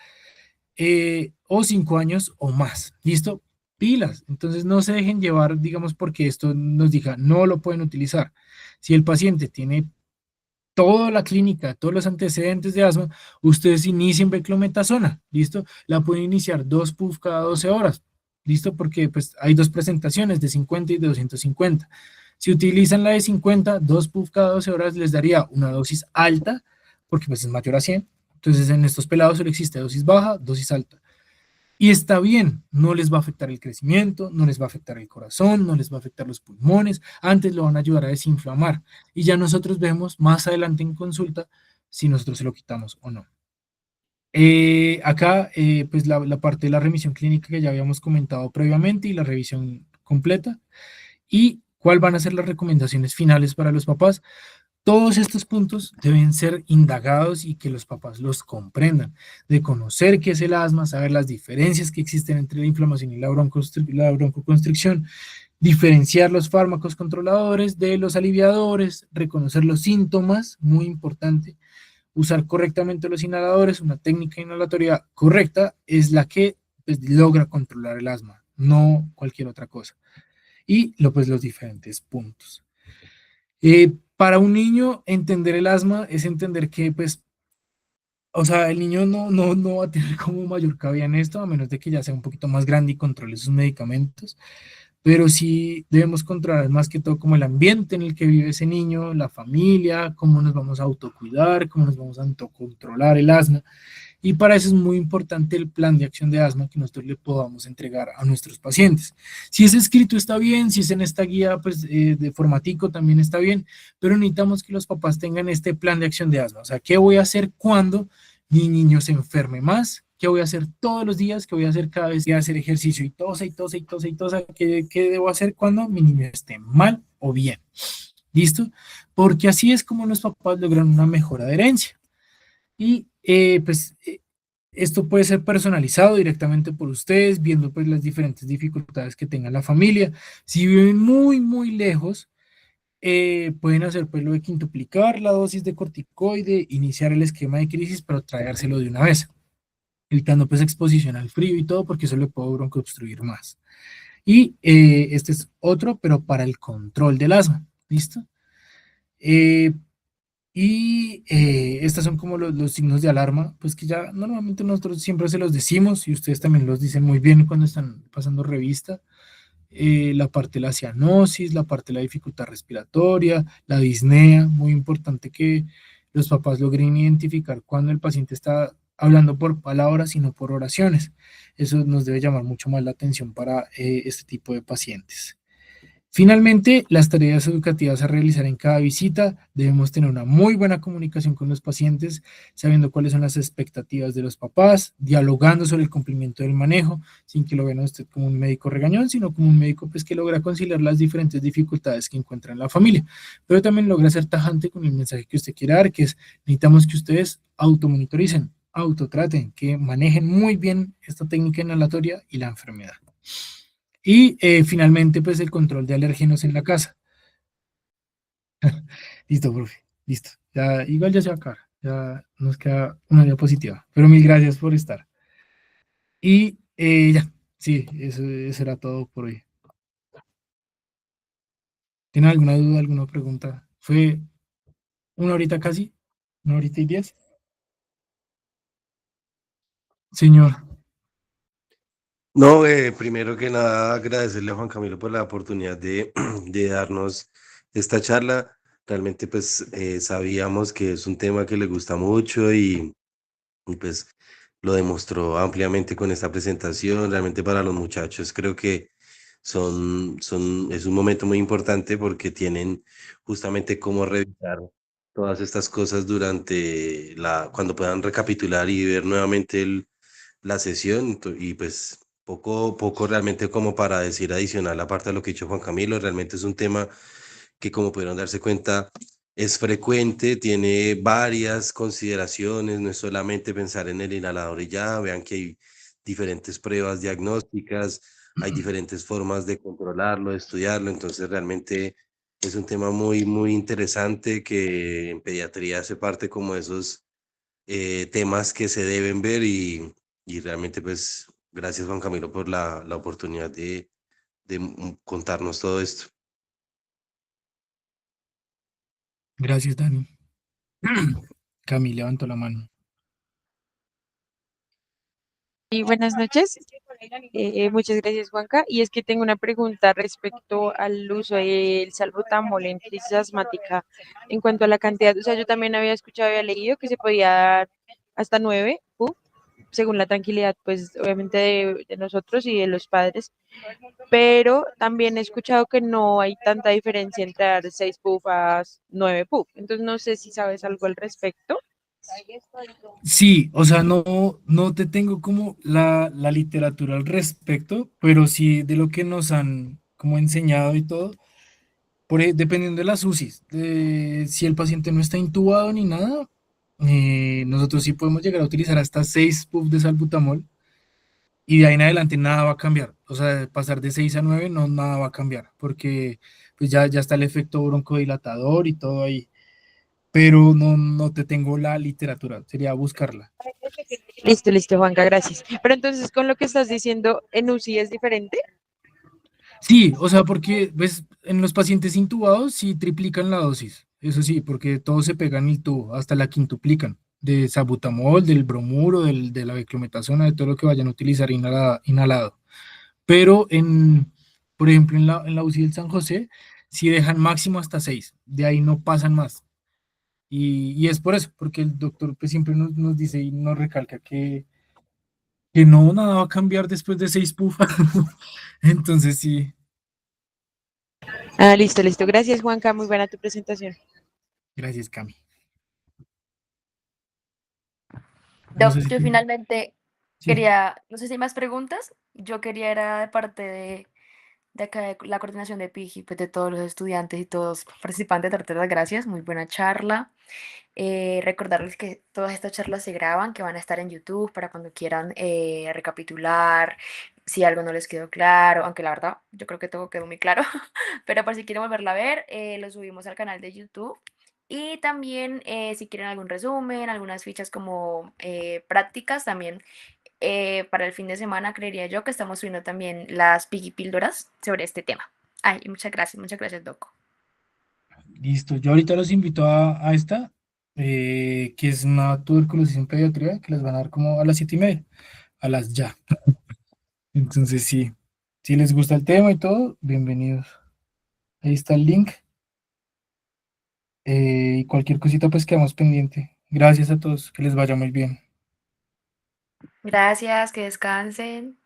o 5 años o más. ¿Listo? Pilas. Entonces no se dejen llevar, digamos, porque esto nos diga no lo pueden utilizar. Si el paciente tiene toda la clínica, todos los antecedentes de asma, ustedes inicien beclometasona, ¿listo? La pueden iniciar 2 puff cada 12 horas, ¿listo? Porque pues hay 2 presentaciones de 50 y de 250. Si utilizan la de 50, 2 puff cada 12 horas les daría una dosis alta, porque pues es mayor a 100. Entonces en estos pelados solo existe dosis baja, dosis alta. Y está bien, no les va a afectar el crecimiento, no les va a afectar el corazón, no les va a afectar los pulmones, antes lo van a ayudar a desinflamar. Y ya nosotros vemos más adelante en consulta si nosotros se lo quitamos o no. Acá, pues la parte de la remisión clínica que ya habíamos comentado previamente y la revisión completa. Y cuál van a ser las recomendaciones finales para los papás. Todos estos puntos deben ser indagados y que los papás los comprendan, de conocer qué es el asma, saber las diferencias que existen entre la inflamación y la broncoconstricción, diferenciar los fármacos controladores de los aliviadores, reconocer los síntomas, muy importante, usar correctamente los inhaladores. Una técnica inhalatoria correcta es la que pues, logra controlar el asma, no cualquier otra cosa. Y pues, los diferentes puntos. Para un niño, entender el asma es entender que, pues, o sea, el niño no va a tener como mayor cabida en esto, a menos de que ya sea un poquito más grande y controle sus medicamentos. pero sí debemos controlar más que todo como el ambiente en el que vive ese niño, la familia, cómo nos vamos a autocuidar, cómo nos vamos a autocontrolar el asma. Y para eso es muy importante el plan de acción de asma que nosotros le podamos entregar a nuestros pacientes. Si es escrito está bien, si es en esta guía pues, de formatico también está bien, pero necesitamos que los papás tengan este plan de acción de asma. O sea, ¿qué voy a hacer cuando mi niño se enferme más? ¿Qué voy a hacer todos los días? ¿Qué voy a hacer cada vez que voy a hacer ejercicio y tosa y tosa y tosa y tosa? ¿Qué debo hacer cuando mi niño esté mal o bien? ¿Listo? Porque así es como los papás logran una mejor adherencia. Y esto puede ser personalizado directamente por ustedes, viendo pues las diferentes dificultades que tenga la familia. Si viven muy, muy lejos, pueden hacer pues lo de quintuplicar la dosis de corticoide, iniciar el esquema de crisis, pero traérselo de una vez, evitando pues exposición al frío y todo, porque eso le puede broncoobstruir más. Y este es otro, pero para el control del asma, ¿listo? Eh, estos son como los signos de alarma, pues que ya normalmente nosotros siempre se los decimos y ustedes también los dicen muy bien cuando están pasando revista. La parte de la cianosis, la parte de la dificultad respiratoria, la disnea, muy importante que los papás logren identificar cuando el paciente está hablando por palabras y no por oraciones. Eso nos debe llamar mucho más la atención para este tipo de pacientes. Finalmente, las tareas educativas a realizar en cada visita, debemos tener una muy buena comunicación con los pacientes, sabiendo cuáles son las expectativas de los papás, dialogando sobre el cumplimiento del manejo, sin que lo vean a usted como un médico regañón, sino como un médico pues, que logra conciliar las diferentes dificultades que encuentra en la familia, pero también logra ser tajante con el mensaje que usted quiere dar, que es, necesitamos que ustedes automonitoricen, autotraten, que manejen muy bien esta técnica inhalatoria y la enfermedad. Y finalmente, pues el control de alérgenos en la casa. Listo, profe. Listo. Ya, igual ya se va a acabar. Ya nos queda una diapositiva. Pero mil gracias por estar. Y ya, sí, eso era todo por hoy. ¿Tienen alguna duda, alguna pregunta? ¿Fue una horita casi? ¿Una horita y 10? Señor, No, primero que nada, agradecerle a Juan Camilo por la oportunidad de darnos esta charla. Realmente, pues, sabíamos que es un tema que le gusta mucho y, pues lo demostró ampliamente con esta presentación. Realmente para los muchachos creo que es un momento muy importante porque tienen justamente cómo revisar todas estas cosas cuando puedan recapitular y ver nuevamente la sesión y pues poco realmente como para decir adicional, aparte de lo que ha dicho Juan Camilo, realmente es un tema que como pudieron darse cuenta es frecuente, tiene varias consideraciones, no es solamente pensar en el inhalador y ya, vean que hay diferentes pruebas diagnósticas, hay diferentes formas de controlarlo, de estudiarlo, entonces realmente es un tema muy interesante que en pediatría hace parte como de esos temas que se deben ver y realmente pues gracias Juan Camilo por la oportunidad de contarnos todo esto. gracias, Dani. Camila levantó la mano. Y buenas noches. Muchas gracias, Juanca. Y es que tengo una pregunta respecto al uso del salbutamol en crisis asmática en cuanto a la cantidad. O sea, yo también había escuchado, había leído que se podía dar hasta 9 puff, según la tranquilidad, pues obviamente de nosotros y de los padres. Pero también he escuchado que no hay tanta diferencia entre dar 6 puff a 9 puff. Entonces no sé si sabes algo al respecto. Sí, o sea, no te tengo como la literatura al respecto, pero sí de lo que nos han como enseñado y todo, dependiendo de las UCIs, si el paciente no está intubado ni nada, nosotros sí podemos llegar a utilizar hasta 6 puffs de salbutamol y de ahí en adelante nada va a cambiar. O sea, pasar de 6 a 9 no, nada va a cambiar, porque pues ya está el efecto broncodilatador y todo ahí, pero no te tengo la literatura, sería buscarla. Listo, listo, Juanca, gracias. Pero entonces, con lo que estás diciendo, en UCI es diferente. Sí, o sea, porque ves, en los pacientes intubados sí triplican la dosis, eso sí, porque todos se pegan el tubo, hasta la quintuplican, de salbutamol, del bromuro, de la beclometasona, de todo lo que vayan a utilizar inhalado. Pero Por ejemplo, en la UCI del San José, sí dejan máximo hasta 6, de ahí no pasan más. Y es por eso, porque el doctor pues siempre nos dice y nos recalca que no, nada va a cambiar después de 6 puff. Entonces sí, Ah, listo, listo. Gracias, Juanca. Muy buena tu presentación. gracias, Cami. No Doc, sé si yo finalmente sí. quería, no sé si hay más preguntas, yo quería era de parte de acá de la coordinación de PIGI, pues de todos los estudiantes y todos participantes, darte las gracias, muy buena charla. Recordarles que todas estas charlas se graban, que van a estar en YouTube para cuando quieran recapitular, si algo no les quedó claro, aunque la verdad yo creo que todo quedó muy claro, pero por si quieren volverla a ver, lo subimos al canal de YouTube. Y también si quieren algún resumen, algunas fichas como prácticas, también para el fin de semana creería yo que estamos subiendo también las Piggy Píldoras sobre este tema. Ay, muchas gracias, Doco. Listo, yo ahorita los invito a esta, que es una tuberculosis en pediatría, que les van a dar como a las 7:30, a las ya. Entonces sí, si les gusta el tema y todo, bienvenidos. Ahí está el link, y cualquier cosita pues quedamos pendiente. Gracias a todos, que les vaya muy bien. Gracias, que descansen.